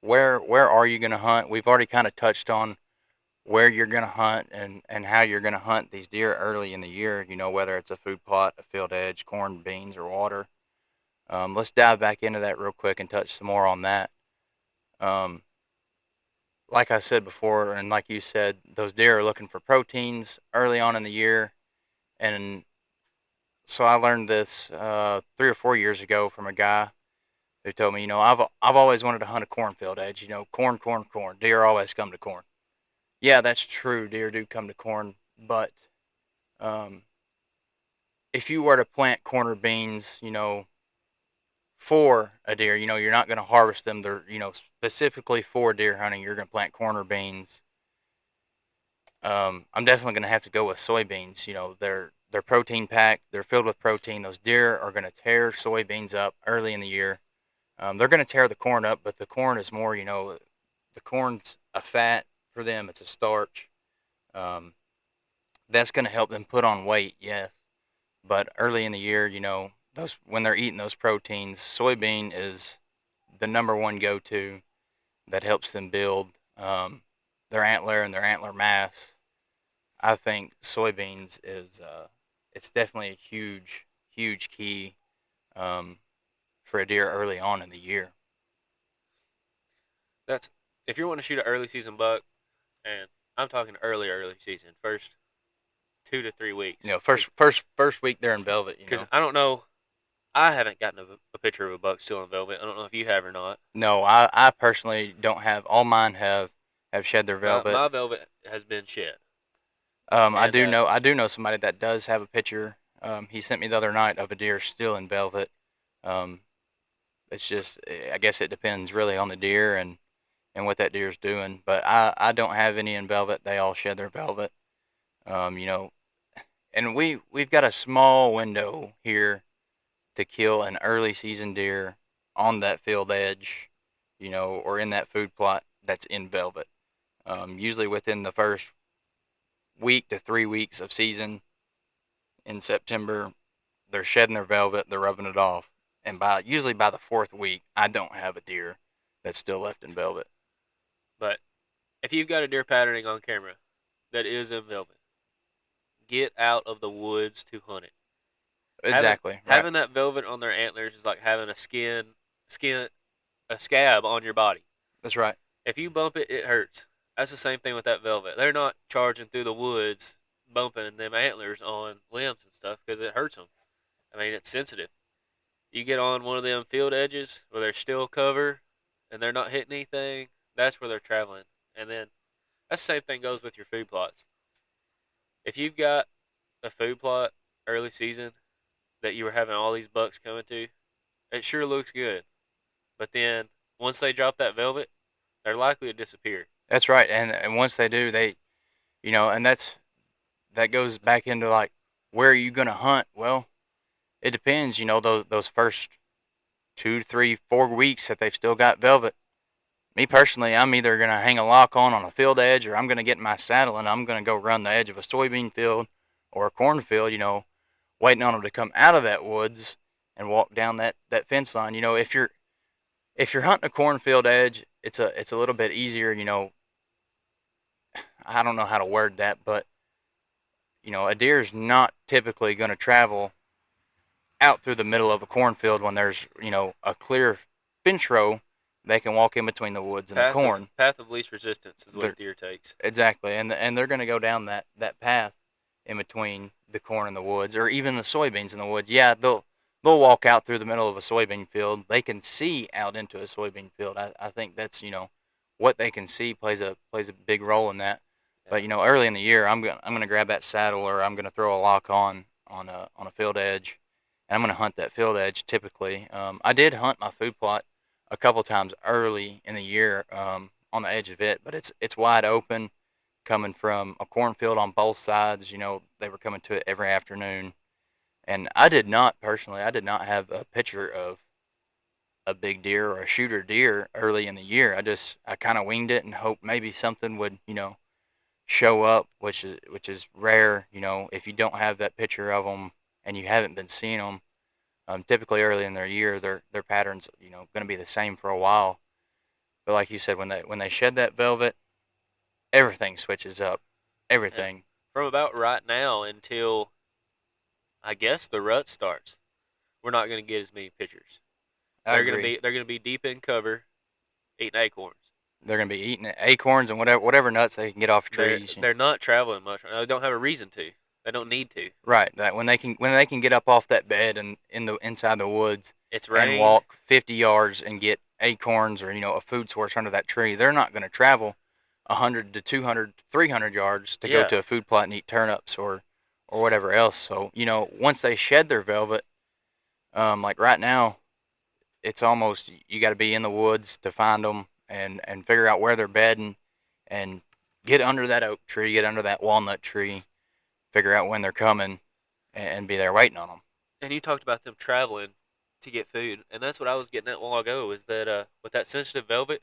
Speaker 1: where are you going to hunt? We've already kind of touched on where you're going to hunt and how you're going to hunt these deer early in the year. Whether it's a food plot, a field edge, corn, beans, or water. Let's dive back into that real quick and touch some more on that. Um, like I said before, and like you said, those deer are looking for proteins early on in the year, and so I learned this 3 or 4 years ago from a guy who told me, I've always wanted to hunt a cornfield edge. Corn, corn, corn. Deer always come to corn. Yeah, that's true. Deer do come to corn, but um, if you were to plant corn or beans, for a deer, you're not going to harvest them. They're, specifically for deer hunting. You're going to plant corn or beans. I'm definitely going to have to go with soybeans. They're protein packed. They're filled with protein. Those deer are going to tear soybeans up early in the year. They're going to tear the corn up, but the corn is more, the corn's a fat for them. It's a starch. Um, that's going to help them put on weight, yes. But early in the year, those when they're eating those proteins, soybean is the number one go-to that helps them build their antler and their antler mass. I think soybeans is it's definitely a huge, huge key um, for a deer early on in the year.
Speaker 2: That's if you want to shoot an early season buck, and I'm talking early season, first 2 to 3 weeks.
Speaker 1: First week they're in velvet.
Speaker 2: Because I don't know, I haven't gotten a picture of a buck still in velvet. I don't know if you have or not.
Speaker 1: No, I personally don't have. All mine have shed their velvet.
Speaker 2: My velvet has been shed.
Speaker 1: I do know somebody that does have a picture. He sent me the other night of a deer still in velvet. Um, it's just, I guess it depends really on the deer and what that deer's doing. But I don't have any in velvet. They all shed their velvet. Um, you know, and we've got a small window here to kill an early season deer on that field edge, or in that food plot that's in velvet. Usually within the first week to 3 weeks of season in September, they're shedding their velvet, they're rubbing it off, and usually by the 4th week, I don't have a deer that's still left in velvet.
Speaker 2: But if you've got a deer patterning on camera that is in velvet, get out of the woods to hunt it.
Speaker 1: Exactly.
Speaker 2: Having that velvet on their antlers is like having a scab on your body.
Speaker 1: That's right.
Speaker 2: If you bump it, it hurts. That's the same thing with that velvet. They're not charging through the woods, bumping them antlers on limbs and stuff because it hurts them. I mean, it's sensitive. You get on one of them field edges where there's still cover and they're not hitting anything, that's where they're traveling. And then that's the same thing goes with your food plots. If you've got a food plot early season that you were having all these bucks coming to, it sure looks good. But then once they drop that velvet, they're likely to disappear.
Speaker 1: That's right. And once they do, and that goes back into like, where are you going to hunt? Well, it depends, those first 2, 3, 4 weeks that they've still got velvet. Me personally, I'm either going to hang a lock on a field edge, or I'm going to get in my saddle and I'm going to go run the edge of a soybean field or a cornfield, waiting on them to come out of that woods and walk down that fence line. If you're hunting a cornfield edge, it's a little bit easier. I don't know how to word that, but a deer's not typically going to travel out through the middle of a cornfield when there's a clear fence row. They can walk in between the woods and the corn.
Speaker 2: Path of least resistance is what a deer takes.
Speaker 1: Exactly, and they're going to go down that path in between the corn and the woods, or even the soybeans in the woods. Yeah, they'll walk out through the middle of a soybean field. They can see out into a soybean field. I think that's what they can see plays a big role in that. But early in the year, I'm gonna grab that saddle, or I'm gonna throw a lock on a field edge, and I'm gonna hunt that field edge. Typically, I did hunt my food plot a couple times early in the year on the edge of it, but it's wide open, coming from a cornfield on both sides. They were coming to it every afternoon, and I did not personally, I did not have a picture of a big deer or a shooter deer early in the year. I kind of winged it and hoped maybe something would show up, which is rare. If you don't have that picture of them and you haven't been seeing them, typically early in their year, their patterns going to be the same for a while. But like you said, when they shed that velvet, everything switches up.
Speaker 2: And
Speaker 1: Everything.
Speaker 2: from about right now until I guess the rut starts, we're not going to get as many pictures.
Speaker 1: I agree.
Speaker 2: They're going to be deep in cover, eating acorns.
Speaker 1: They're going to be eating acorns and whatever nuts they can get off trees.
Speaker 2: They're not traveling much. They don't have a reason to. They don't need to.
Speaker 1: Right. That when they can get up off that bed and inside the woods
Speaker 2: It's
Speaker 1: and
Speaker 2: rain.
Speaker 1: walk 50 yards and get acorns or a food source under that tree, they're not going to travel 100 to 200, 300 yards to go
Speaker 2: Yeah.
Speaker 1: to a food plot and eat turnips or whatever else. So once they shed their velvet, like right now, it's almost you got to be in the woods to find them and figure out where they're bedding and get under that oak tree, get under that walnut tree, figure out when they're coming, and be there waiting on them.
Speaker 2: And you talked about them traveling to get food, and that's what I was getting at a while ago. Is that with that sensitive velvet,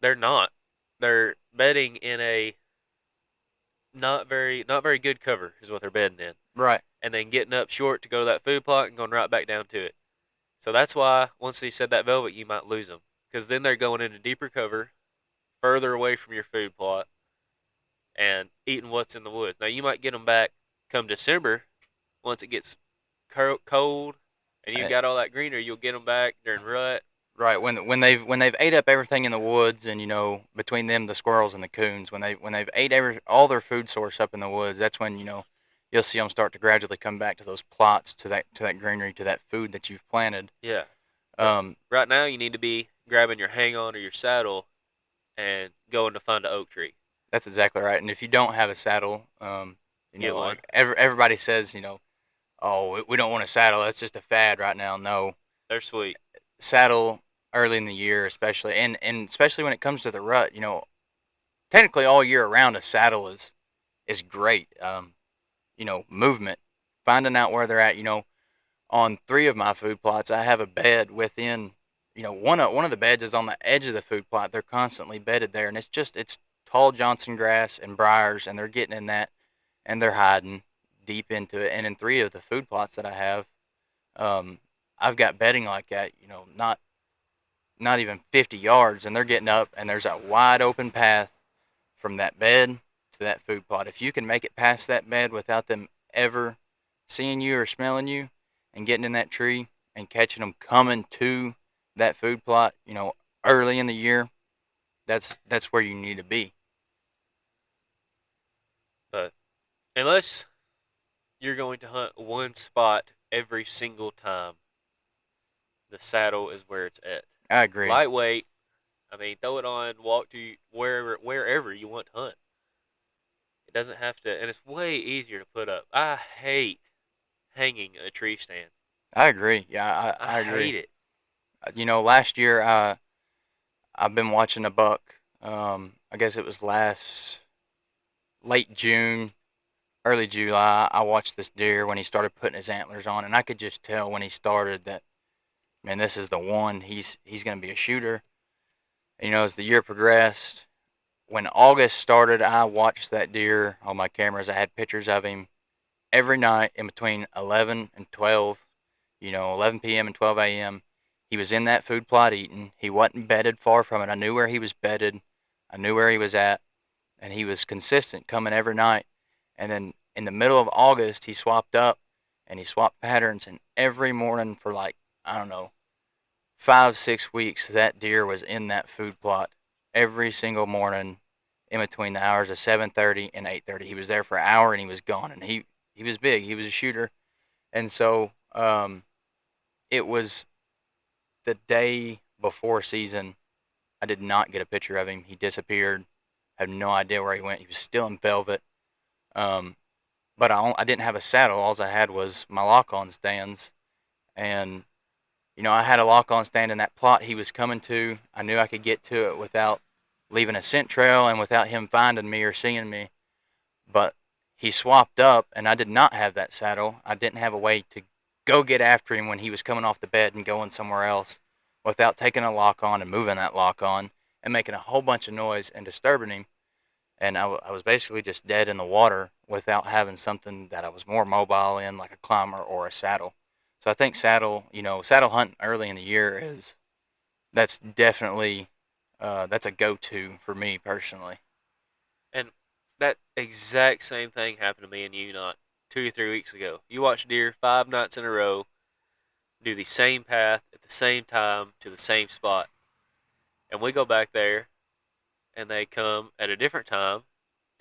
Speaker 2: they're not. They're bedding in a not very good cover is what they're bedding in,
Speaker 1: Right.
Speaker 2: and then getting up short to go to that food plot and going right back down to it. So that's why once they said that velvet, you might lose them because then they're going into deeper cover, further away from your food plot, and eating what's in the woods. Now you might get them back come December once it gets cold and you've
Speaker 1: Uh,
Speaker 2: got all that greenery. You'll get them back during rut.
Speaker 1: Right. When they've ate up everything in the woods, and between them, the squirrels and the coons, when they've ate all their food source up in the woods, that's when you'll see them start to gradually come back to those plots, to that greenery, to that food that you've planted.
Speaker 2: Yeah.
Speaker 1: Um,
Speaker 2: Right now you need to be grabbing your hang on or your saddle and going to find an oak tree.
Speaker 1: that's exactly right. And if you don't have a saddle,
Speaker 2: Get one.
Speaker 1: like everybody says, oh, we don't want a saddle. That's just a fad right now. No,
Speaker 2: They're sweet.
Speaker 1: saddle early in the year, especially, and especially when it comes to the rut. Technically all year around, a saddle is great. Movement, finding out where they're at. On 3 of my food plots, I have a bed within. One of the beds is on the edge of the food plot. They're constantly bedded there, and it's tall Johnson grass and briars, and they're getting in that, and they're hiding deep into it. And in 3 of the food plots that I have, I've got bedding like that. Not even 50 yards, and they're getting up, and there's a wide open path from that bed to that food plot. If you can make it past that bed without them ever seeing you or smelling you and getting in that tree and catching them coming to that food plot, early in the year, that's where you need to be.
Speaker 2: But unless you're going to hunt one spot every single time, the saddle is where it's at.
Speaker 1: I agree.
Speaker 2: Lightweight. I mean, throw it on, walk to wherever you want to hunt. It doesn't have to, and it's way easier to put up. I hate hanging a tree stand.
Speaker 1: I agree. Yeah, I
Speaker 2: I
Speaker 1: agree.
Speaker 2: hate it.
Speaker 1: Last year, I've been watching a buck. I guess it was late June, early July. I watched this deer when he started putting his antlers on, and I could just tell when he started that, man, this is the one. He's going to be a shooter. As the year progressed, when August started, I watched that deer on my cameras. I had pictures of him every night in between 11 and 12, 11 p.m. and 12 a.m. He was in that food plot eating. He wasn't bedded far from it. I knew where he was bedded. I knew where he was at. And he was consistent coming every night. And then in the middle of August, he swapped up and he swapped patterns. And every morning for I don't know, 5, 6 weeks, that deer was in that food plot every single morning in between the hours of 7:30 and 8:30. He was there for an hour and he was gone. And he was big. He was a shooter. And so it was the day before season. I did not get a picture of him. He disappeared. I have no idea where he went. He was still in velvet. Um, but I didn't have a saddle. All I had was my lock-on stands, and I had a lock-on stand in that plot he was coming to. I knew I could get to it without leaving a scent trail and without him finding me or seeing me. But he swapped up, and I did not have that saddle. I didn't have a way to go get after him when he was coming off the bed and going somewhere else without taking a lock on and moving that lock on and making a whole bunch of noise and disturbing him. And I was basically just dead in the water without having something that I was more mobile in, like a climber or a saddle. So I think saddle hunting early in the year that's definitely that's a go-to for me personally.
Speaker 2: And that exact same thing happened to me and you not 2 or 3 weeks ago. You watch deer 5 nights in a row do the same path at the same time to the same spot. And we go back there and they come at a different time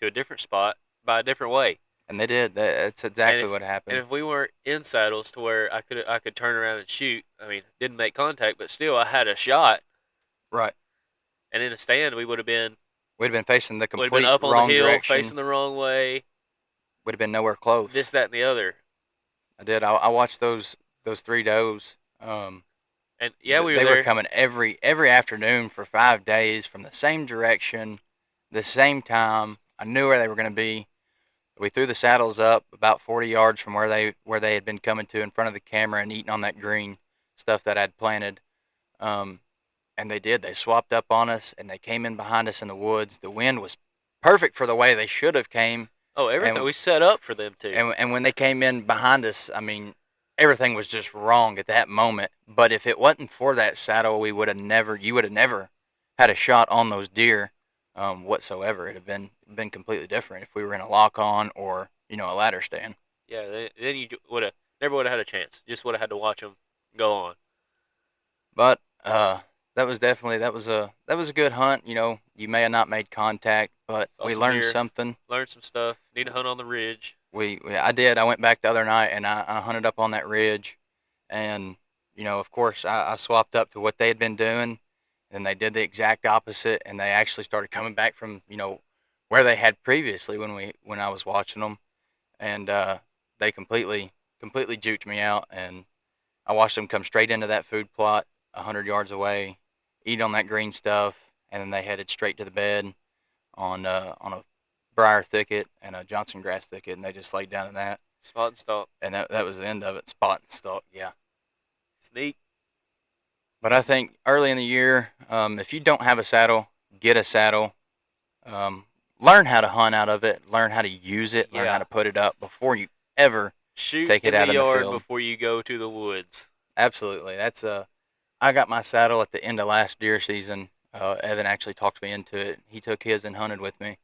Speaker 2: to a different spot by a different way.
Speaker 1: And they did. That's exactly what
Speaker 2: And
Speaker 1: happened.
Speaker 2: if we weren't in saddles to where I could turn around and shoot, I mean, didn't make contact, but still I had a shot.
Speaker 1: Right.
Speaker 2: And in a stand, we would have been
Speaker 1: We'd have been facing the
Speaker 2: would have
Speaker 1: complete
Speaker 2: been up on
Speaker 1: wrong
Speaker 2: the hill,
Speaker 1: direction.
Speaker 2: facing the wrong way.
Speaker 1: Would have been nowhere close.
Speaker 2: This, that, and the other.
Speaker 1: I did. I watched those 3 does.
Speaker 2: And yeah, we were
Speaker 1: they
Speaker 2: there.
Speaker 1: were coming every afternoon for 5 days from the same direction, the same time. I knew where they were going to be. We threw the saddles up about 40 yards from where they had been coming to in front of the camera and eating on that green stuff that I'd planted. And they did. They swapped up on us, and they came in behind us in the woods. The wind was perfect for the way they should have came.
Speaker 2: Oh, everything.
Speaker 1: And-
Speaker 2: We set up for them too.
Speaker 1: And when they came in behind us, I mean, everything was just wrong at that moment. But if it wasn't for that saddle, you would have never had a shot on those deer whatsoever. It'd have been completely different if we were in a lock on or a ladder stand.
Speaker 2: Yeah, then you never would have had a chance. Just would have had to watch them go on.
Speaker 1: But that was a good hunt. You may have not made contact, but
Speaker 2: Saw
Speaker 1: we
Speaker 2: some
Speaker 1: learned
Speaker 2: deer.
Speaker 1: something.
Speaker 2: Learned some stuff. Need to hunt on the ridge.
Speaker 1: I did. I went back the other night and I hunted up on that ridge, and of course, I swapped up to what they had been doing, and they did the exact opposite, and they actually started coming back from where they had previously when I was watching them, and they completely juked me out, and I watched them come straight into that food plot 100 yards away, eat on that green stuff, and then they headed straight to the bed on a briar thicket and a Johnson grass thicket, and they just laid down in that.
Speaker 2: Spot and stalk.
Speaker 1: And that was the end of it. Spot and stalk, yeah.
Speaker 2: Sneak.
Speaker 1: But I think early in the year, if you don't have a saddle, get a saddle. Learn how to hunt out of it. Learn how to use it. Learn how to put it up before you ever
Speaker 2: shoot
Speaker 1: take it
Speaker 2: in
Speaker 1: out
Speaker 2: the
Speaker 1: in the
Speaker 2: yard
Speaker 1: field.
Speaker 2: before you go to the woods.
Speaker 1: Absolutely. I got my saddle at the end of last deer season. Evan actually talked me into it. He took his and hunted with me,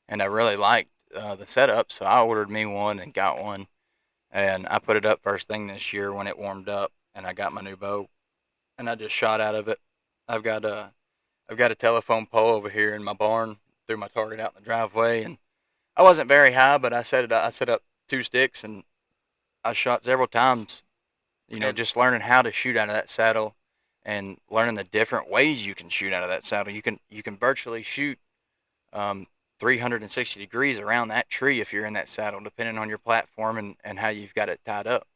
Speaker 1: and I really liked the setup, so I ordered me one and got one, and I put it up first thing this year when it warmed up, and I got my new bow, and I just shot out of it. I've got a telephone pole over here in my barn. Threw my target out in the driveway, and I wasn't very high, but I set up 2 sticks, and I shot several times. Just learning how to shoot out of that saddle, and learning the different ways you can shoot out of that saddle. You can virtually shoot 360 degrees around that tree if you're in that saddle, depending on your platform and how you've got it tied up.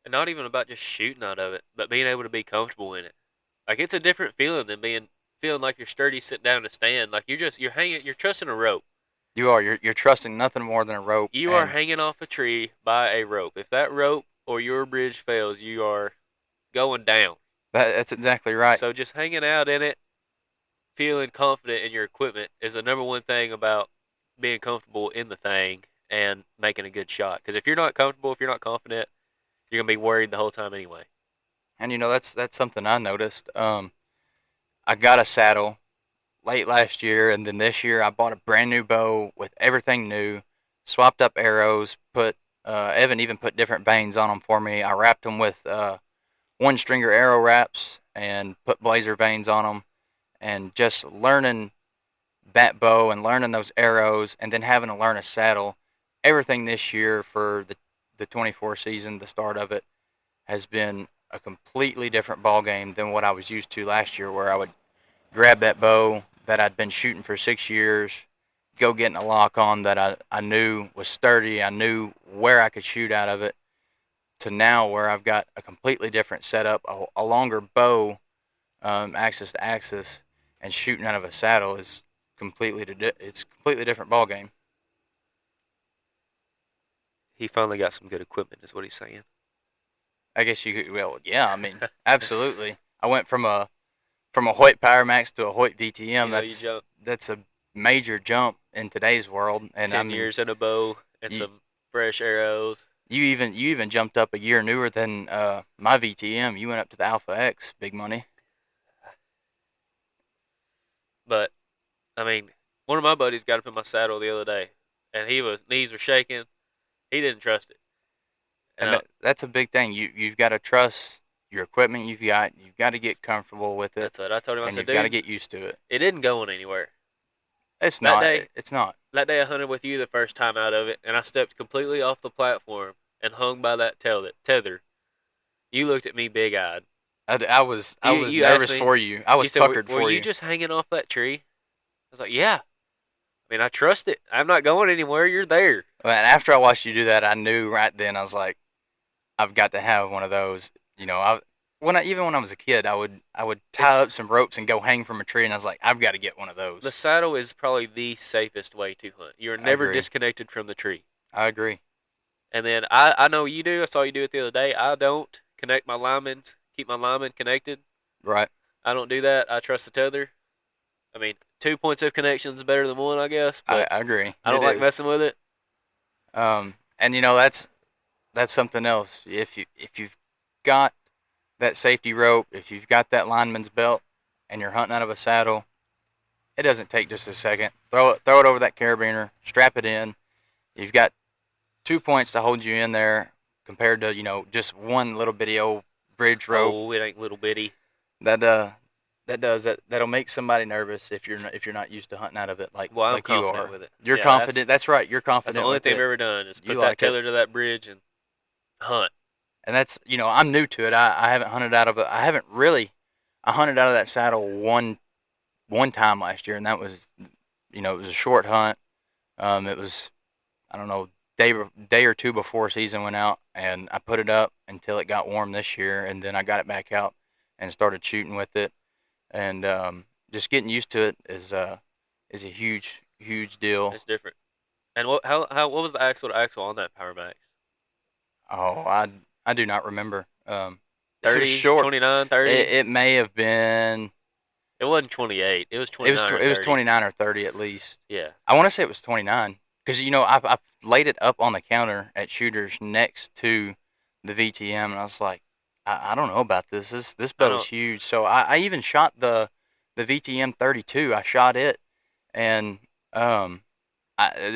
Speaker 2: And not even about just shooting out of it, but being able to be comfortable in it. Like, it's a different feeling than feeling like you're sturdy sitting down in a stand. Like, you're trusting a rope.
Speaker 1: You are. You're trusting nothing more than a rope.
Speaker 2: You are hanging off a tree by a rope. If that rope or your bridge fails, you are going down.
Speaker 1: That's exactly right.
Speaker 2: So just hanging out in it, feeling confident in your equipment is the number one thing about being comfortable in the thing and making a good shot. Because if you're not comfortable, if you're not confident, you're going to be worried the whole time anyway.
Speaker 1: And that's something I noticed. I got a saddle late last year, and then this year I bought a brand new bow with everything new, swapped up arrows, Evan even put different vanes on them for me. I wrapped them with 1-stringer arrow wraps and put blazer vanes on them, and just learning that bow and learning those arrows and then having to learn a saddle, everything this year for the 24 season, the start of it, has been a completely different ball game than what I was used to last year, where I would grab that bow that I'd been shooting for 6 years, go getting a lock on that I knew was sturdy. I knew where I could shoot out of it, to now where I've got a completely different setup, a longer bow, axis to axis, and shooting out of a saddle is it's a completely different ball game.
Speaker 2: He finally got some good equipment, is what he's saying.
Speaker 1: I guess you could, well, yeah, I mean, absolutely. I went from a Hoyt Power Max to a Hoyt VTM. That's a major jump in today's world. And
Speaker 2: 10 years in a bow and some fresh arrows.
Speaker 1: You even jumped up a year newer than my VTM. You went up to the Alpha X, big money.
Speaker 2: But I mean, one of my buddies got up in my saddle the other day, and knees were shaking. He didn't trust it.
Speaker 1: And that's a big thing. You've got to trust your equipment. You've got to get comfortable with it.
Speaker 2: That's what I told him. I
Speaker 1: and
Speaker 2: said,
Speaker 1: you've
Speaker 2: dude,
Speaker 1: got to get used to it.
Speaker 2: It didn't go anywhere.
Speaker 1: It's
Speaker 2: That
Speaker 1: not.
Speaker 2: day-
Speaker 1: It's not.
Speaker 2: That day I hunted with you the first time out of it, and I stepped completely off the platform and hung by that tether. You looked at me big-eyed.
Speaker 1: I was
Speaker 2: You asked
Speaker 1: nervous
Speaker 2: me-
Speaker 1: for you. I was
Speaker 2: You said,
Speaker 1: puckered
Speaker 2: were
Speaker 1: for
Speaker 2: you
Speaker 1: you.
Speaker 2: just hanging off that tree? I was like, yeah. I mean, I trust it. I'm not going anywhere. You're there.
Speaker 1: And after I watched you do that, I knew right then. I was like, I've got to have one of those. You know, even when I was a kid, I would tie up some ropes and go hang from a tree, and I was like, I've got to get one of those.
Speaker 2: The saddle is probably the safest way to hunt. You're never
Speaker 1: agree.
Speaker 2: disconnected from the tree.
Speaker 1: I agree.
Speaker 2: And then I know you do. I saw you do it the other day. I don't keep my linemen connected.
Speaker 1: Right.
Speaker 2: I don't do that. I trust the tether. I mean, 2 points of connection is better than one, I guess. But
Speaker 1: I agree.
Speaker 2: I don't like messing with it.
Speaker 1: And you know that's something else. If you've got that safety rope, if you've got that lineman's belt, and you're hunting out of a saddle, it doesn't take just a second. Throw it over that carabiner, strap it in. You've got 2 points to hold you in there compared to just one little bitty old bridge rope.
Speaker 2: Oh, it ain't little bitty.
Speaker 1: That'll make somebody nervous if you're not used to hunting out of it like
Speaker 2: Well, I'm
Speaker 1: like you
Speaker 2: confident
Speaker 1: are.
Speaker 2: with it.
Speaker 1: You're
Speaker 2: Yeah,
Speaker 1: confident. That's right. You're confident.
Speaker 2: That's the only
Speaker 1: with
Speaker 2: thing
Speaker 1: it.
Speaker 2: I've ever done is
Speaker 1: You
Speaker 2: put
Speaker 1: like
Speaker 2: that tether to that bridge and hunt.
Speaker 1: And that's I'm new to it. I haven't hunted out of it. I hunted out of that saddle one time last year, and that was it was a short hunt. It was, I don't know, day or two before season went out, and I put it up until it got warm this year, and then I got it back out and started shooting with it, and just getting used to it is a huge deal.
Speaker 2: It's different. And what was the axle to axle on that Power Max?
Speaker 1: Oh, I do not remember. It was
Speaker 2: 30,
Speaker 1: short.
Speaker 2: 29, 30?
Speaker 1: It may have been.
Speaker 2: It wasn't 28. It was 29.
Speaker 1: It was 29 or 30 at least.
Speaker 2: Yeah.
Speaker 1: I want to say it was 29 because I laid it up on the counter at Shooters next to the VTM, and I was like, I don't know about this. This bow is huge. So I even shot the VTM 32. I shot it, and there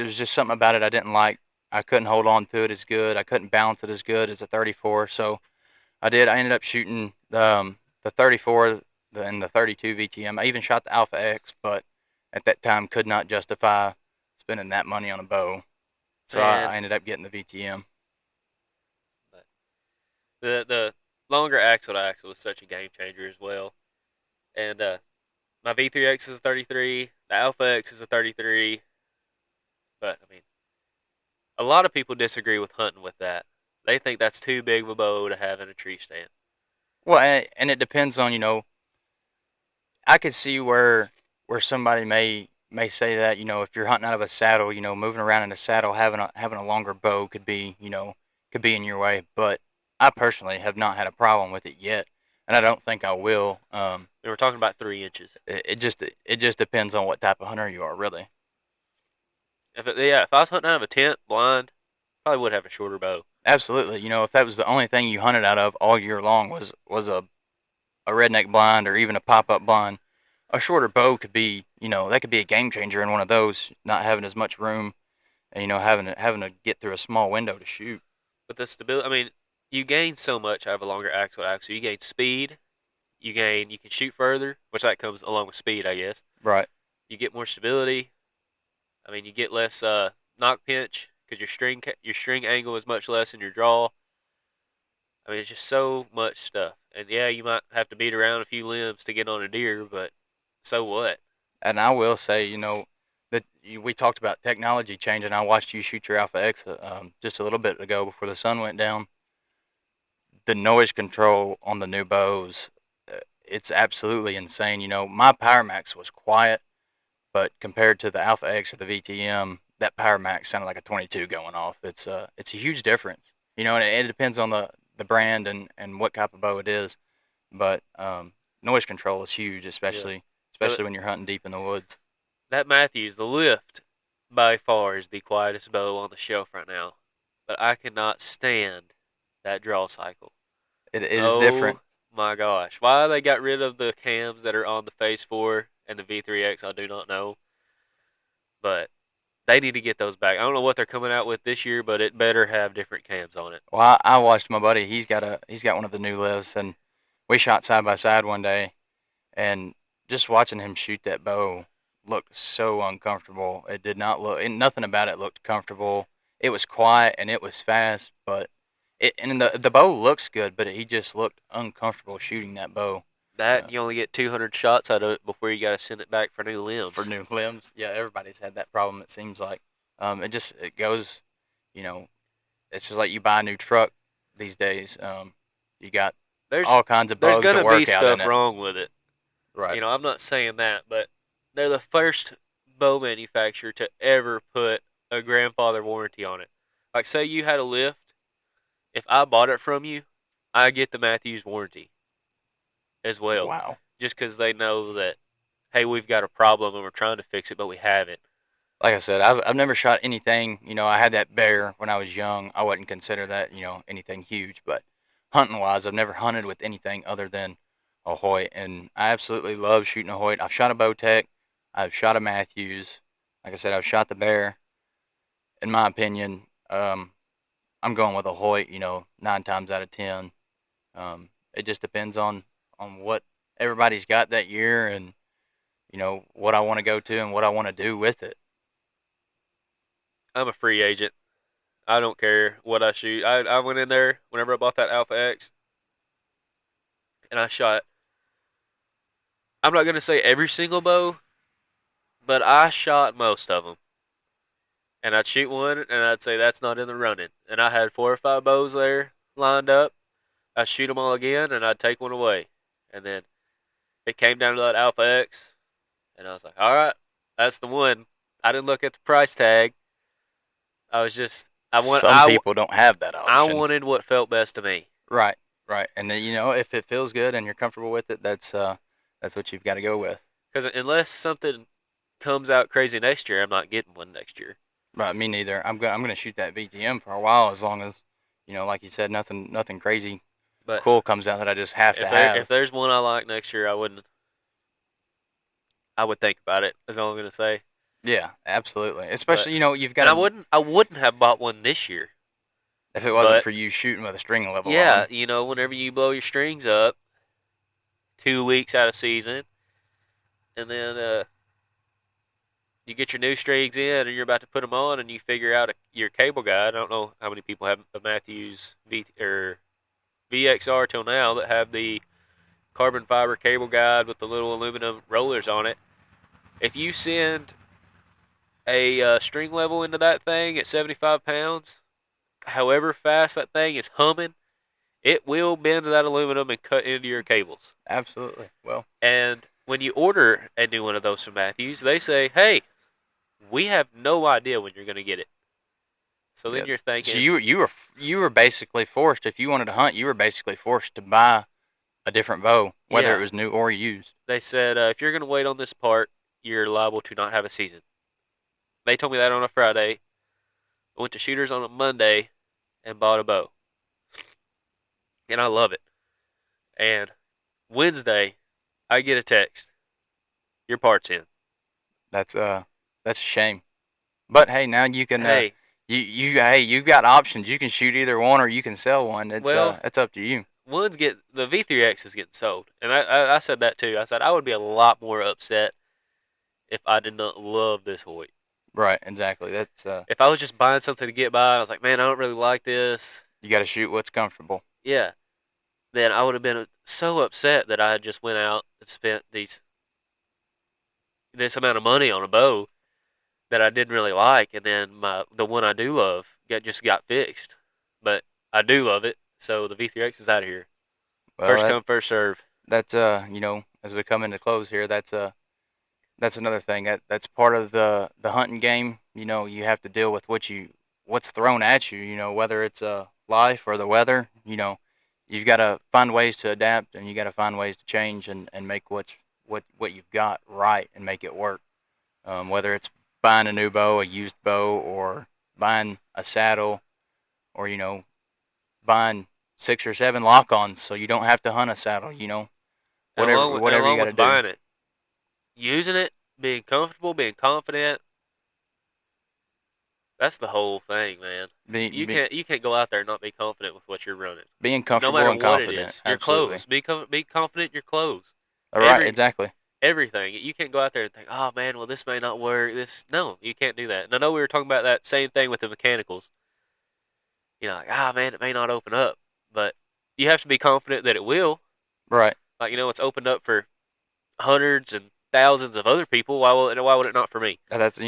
Speaker 1: was just something about it I didn't like. I couldn't hold on to it as good. I couldn't balance it as good as a 34. So I ended up shooting the 34 and the 32 VTM. I even shot the Alpha X, but at that time could not justify spending that money on a bow. So I ended up getting the VTM.
Speaker 2: But the longer axle to axle is such a game changer as well. And my V3X is a 33. The Alpha X is a 33. But I mean, a lot of people disagree with hunting with that. They think that's too big of a bow to have in a tree stand.
Speaker 1: Well, and it depends on I could see where somebody may say that if you're hunting out of a saddle, moving around in a saddle, having a longer bow could be in your way. But I personally have not had a problem with it yet, and I don't think I will.
Speaker 2: We were talking about 3 inches.
Speaker 1: It just depends on what type of hunter you are, really.
Speaker 2: If I was hunting out of a tent, blind, probably would have a shorter bow.
Speaker 1: Absolutely. If that was the only thing you hunted out of all year long was a redneck blind or even a pop-up blind, a shorter bow could be, that could be a game changer in one of those, not having as much room and, having to get through a small window to shoot.
Speaker 2: But the stability, I mean, you gain so much out of a longer axle to axle. You gain speed. You can shoot further, which that comes along with speed, I guess.
Speaker 1: Right.
Speaker 2: You get more stability. I mean, you get less knock pinch because your string angle is much less in your draw. I mean, it's just so much stuff. And yeah, you might have to beat around a few limbs to get on a deer, but So what?
Speaker 1: And I will say, that we talked about technology changing. I watched you shoot your Alpha X just a little bit ago before the sun went down. The noise control on the new bows, it's absolutely insane. My Power Max was quiet, but compared to the Alpha X or the VTM, that Power Max sounded like a 22 going off. It's a huge difference. And it depends on the brand and what type of bow it is, but noise control is huge,
Speaker 2: Yeah.
Speaker 1: especially when you're hunting deep in the woods.
Speaker 2: That Matthews, the Lift, by far is the quietest bow on the shelf right now. But I cannot stand that draw cycle.
Speaker 1: It is different.
Speaker 2: Oh my gosh. Why they got rid of the cams that are on the Phase 4 and the V3X, I do not know. But they need to get those back. I don't know what they're coming out with this year, but it better have different cams on it.
Speaker 1: Well, I watched my buddy. He's got one of the new lifts, and we shot side by side one day, and just watching him shoot that bow looked so uncomfortable. It did not look, and nothing about it looked comfortable. It was quiet and it was fast, but the bow looks good, but he just looked uncomfortable shooting that bow.
Speaker 2: That you only get 200 shots out of it before you got to send it back for new limbs.
Speaker 1: For new limbs. Yeah, everybody's had that problem. It seems like it goes. It's just like you buy a new truck these days. You got
Speaker 2: There's
Speaker 1: all kinds of
Speaker 2: there's
Speaker 1: bugs to
Speaker 2: gonna
Speaker 1: work
Speaker 2: be
Speaker 1: out in
Speaker 2: stuff
Speaker 1: it.
Speaker 2: wrong with it.
Speaker 1: Right.
Speaker 2: I'm not saying that, but they're the first bow manufacturer to ever put a grandfather warranty on it. Like, say you had a Lift, if I bought it from you, I get the Matthews warranty as well.
Speaker 1: Wow.
Speaker 2: Just because they know that, hey, we've got a problem and we're trying to fix it, but we haven't.
Speaker 1: Like I said, I've never shot anything. I had that bear when I was young. I wouldn't consider that anything huge, but hunting wise, I've never hunted with anything other than a Hoyt, and I absolutely love shooting a Hoyt. I've shot a Bowtech, I've shot a Matthews. Like I said, I've shot the bear. In my opinion, I'm going with a Hoyt. 9 times out of 10. It just depends on what everybody's got that year, and what I want to go to and what I want to do with it.
Speaker 2: I'm a free agent. I don't care what I shoot. I went in there whenever I bought that Alpha X, and I shot. I'm not going to say every single bow, but I shot most of them. And I'd shoot one, and I'd say that's not in the running. And I had 4 or 5 bows there lined up. I'd shoot them all again, and I'd take one away. And then it came down to that Alpha X, and I was like, all right, that's the one. I didn't look at the price tag. I was just,
Speaker 1: Some people don't have that
Speaker 2: I
Speaker 1: option.
Speaker 2: wanted what felt best to me.
Speaker 1: Right, right. And then if it feels good and you're comfortable with it, that's what you've got to go with.
Speaker 2: Because unless something comes out crazy next year, I'm not getting one next year.
Speaker 1: Right, me neither. I'm gonna shoot that VTM for a while, as long as like you said, nothing crazy
Speaker 2: But
Speaker 1: cool comes out that I just have to have.
Speaker 2: if there's one I like next year, I would think about it. That's all I'm gonna say.
Speaker 1: Yeah, absolutely. Especially you've
Speaker 2: And
Speaker 1: got.
Speaker 2: I wouldn't have bought one this year.
Speaker 1: If it wasn't
Speaker 2: but-
Speaker 1: for you shooting with a string level.
Speaker 2: Yeah,
Speaker 1: on.
Speaker 2: whenever you blow your strings up, 2 weeks out of season, and then you get your new strings in, and you're about to put them on, and you figure out your cable guide. I don't know how many people have a Matthews VXR till now that have the carbon fiber cable guide with the little aluminum rollers on it. If you send a string level into that thing at 75 pounds, however fast that thing is humming, it will bend that aluminum and cut into your cables.
Speaker 1: Absolutely. Well.
Speaker 2: And when you order a new one of those from Matthews, they say, hey, we have no idea when you're going to get it. So then you're thinking.
Speaker 1: So you were basically forced, if you wanted to hunt, you were basically forced to buy a different bow, whether it was new or used.
Speaker 2: They said, if you're going to wait on this part, you're liable to not have a season. They told me that on a Friday. I went to Shooters on a Monday and bought a bow. And I love it. And Wednesday, I get a text. Your part's in.
Speaker 1: That's a shame. But hey, now you can
Speaker 2: Hey,
Speaker 1: you've got options. You can shoot either one or you can sell one. It's up to you.
Speaker 2: the V3X is getting sold. And I said that too. I said I would be a lot more upset if I did not love this Hoyt.
Speaker 1: Right, exactly. That's
Speaker 2: If I was just buying something to get by, I was like, man, I don't really like this.
Speaker 1: you got to shoot what's comfortable.
Speaker 2: Yeah. Then I would have been so upset that I had just went out and spent these this amount of money on a bow that I didn't really like, and then the one I do love just got fixed. But I do love it, so the V3X is out of here.
Speaker 1: Well,
Speaker 2: First come, first serve.
Speaker 1: that's as we come into close here, that's another thing. That's part of the hunting game. You have to deal with what's thrown at you. Whether it's life or the weather. You've got to find ways to adapt, and you got to find ways to change and make what you've got right and make it work. Whether it's buying a new bow, a used bow, or buying a saddle, or buying 6 or 7 lock-ons so you don't have to hunt a saddle. Whatever you got to do.
Speaker 2: Buying it, using it, being comfortable, being confident. That's the whole thing, man. You can't go out there and not be confident with what you're running.
Speaker 1: Being comfortable
Speaker 2: no matter
Speaker 1: and
Speaker 2: what
Speaker 1: confident.
Speaker 2: It is. Your
Speaker 1: absolutely.
Speaker 2: clothes. Be confident in your clothes.
Speaker 1: All right, exactly.
Speaker 2: Everything. You can't go out there and think, oh man, well this may not work. No, you can't do that. And I know we were talking about that same thing with the mechanicals. Like, man, it may not open up, but you have to be confident that it will.
Speaker 1: Right.
Speaker 2: Like, it's opened up for hundreds and thousands of other people. Why would it not for me?
Speaker 1: That's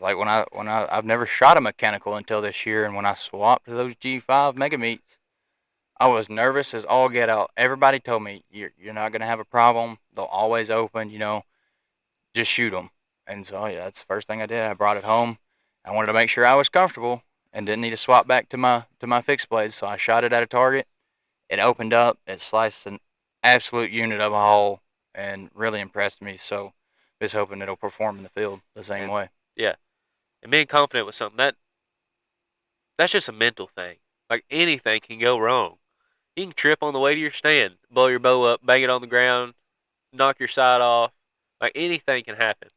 Speaker 1: like when I've never shot a mechanical until this year, and when I swapped to those G5 Mega Meats, I was nervous as all get out. Everybody told me you're not gonna have a problem. They'll always open. Just shoot them. And so that's the first thing I did. I brought it home. I wanted to make sure I was comfortable and didn't need to swap back to my fixed blades. So I shot it at a target. It opened up. It sliced an absolute unit of a hole and really impressed me. So just hoping it'll perform in the field the same way.
Speaker 2: Yeah, and being confident with something that's just a mental thing. Like anything can go wrong. You can trip on the way to your stand, blow your bow up, bang it on the ground, knock your sight off. Like anything can happen.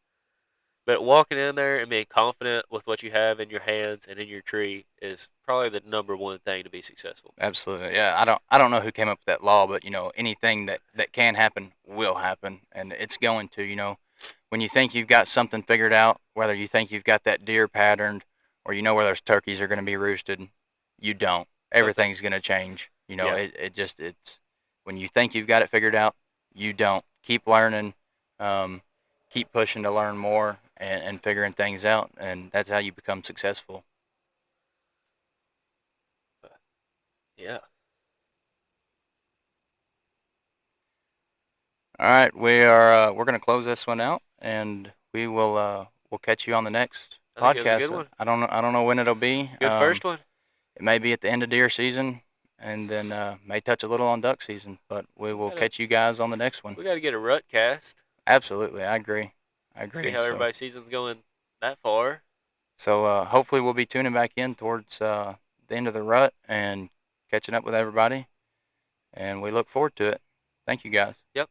Speaker 2: But walking in there and being confident with what you have in your hands and in your tree is probably the number one thing to be successful.
Speaker 1: Absolutely. Yeah, I don't know who came up with that law, but anything that can happen will happen, and it's going to. When you think you've got something figured out, whether you think you've got that deer patterned or where those turkeys are going to be roosted, you don't. Everything's going to change.
Speaker 2: Yeah.
Speaker 1: It's when you think you've got it figured out, you don't. Keep learning, keep pushing to learn more and figuring things out, and that's how you become successful.
Speaker 2: Yeah.
Speaker 1: All right, we're going to close this one out, and we'll catch you on the next
Speaker 2: I think it was a
Speaker 1: podcast.
Speaker 2: good one.
Speaker 1: I don't know when it'll be.
Speaker 2: Good first one.
Speaker 1: It may be at the end of deer season, and then may touch a little on duck season. But we will catch you guys on the next one.
Speaker 2: We got to get a rut cast.
Speaker 1: Absolutely, I agree.
Speaker 2: See how everybody's season's going that far.
Speaker 1: So hopefully we'll be tuning back in towards the end of the rut and catching up with everybody. And we look forward to it. Thank you, guys.
Speaker 2: Yep.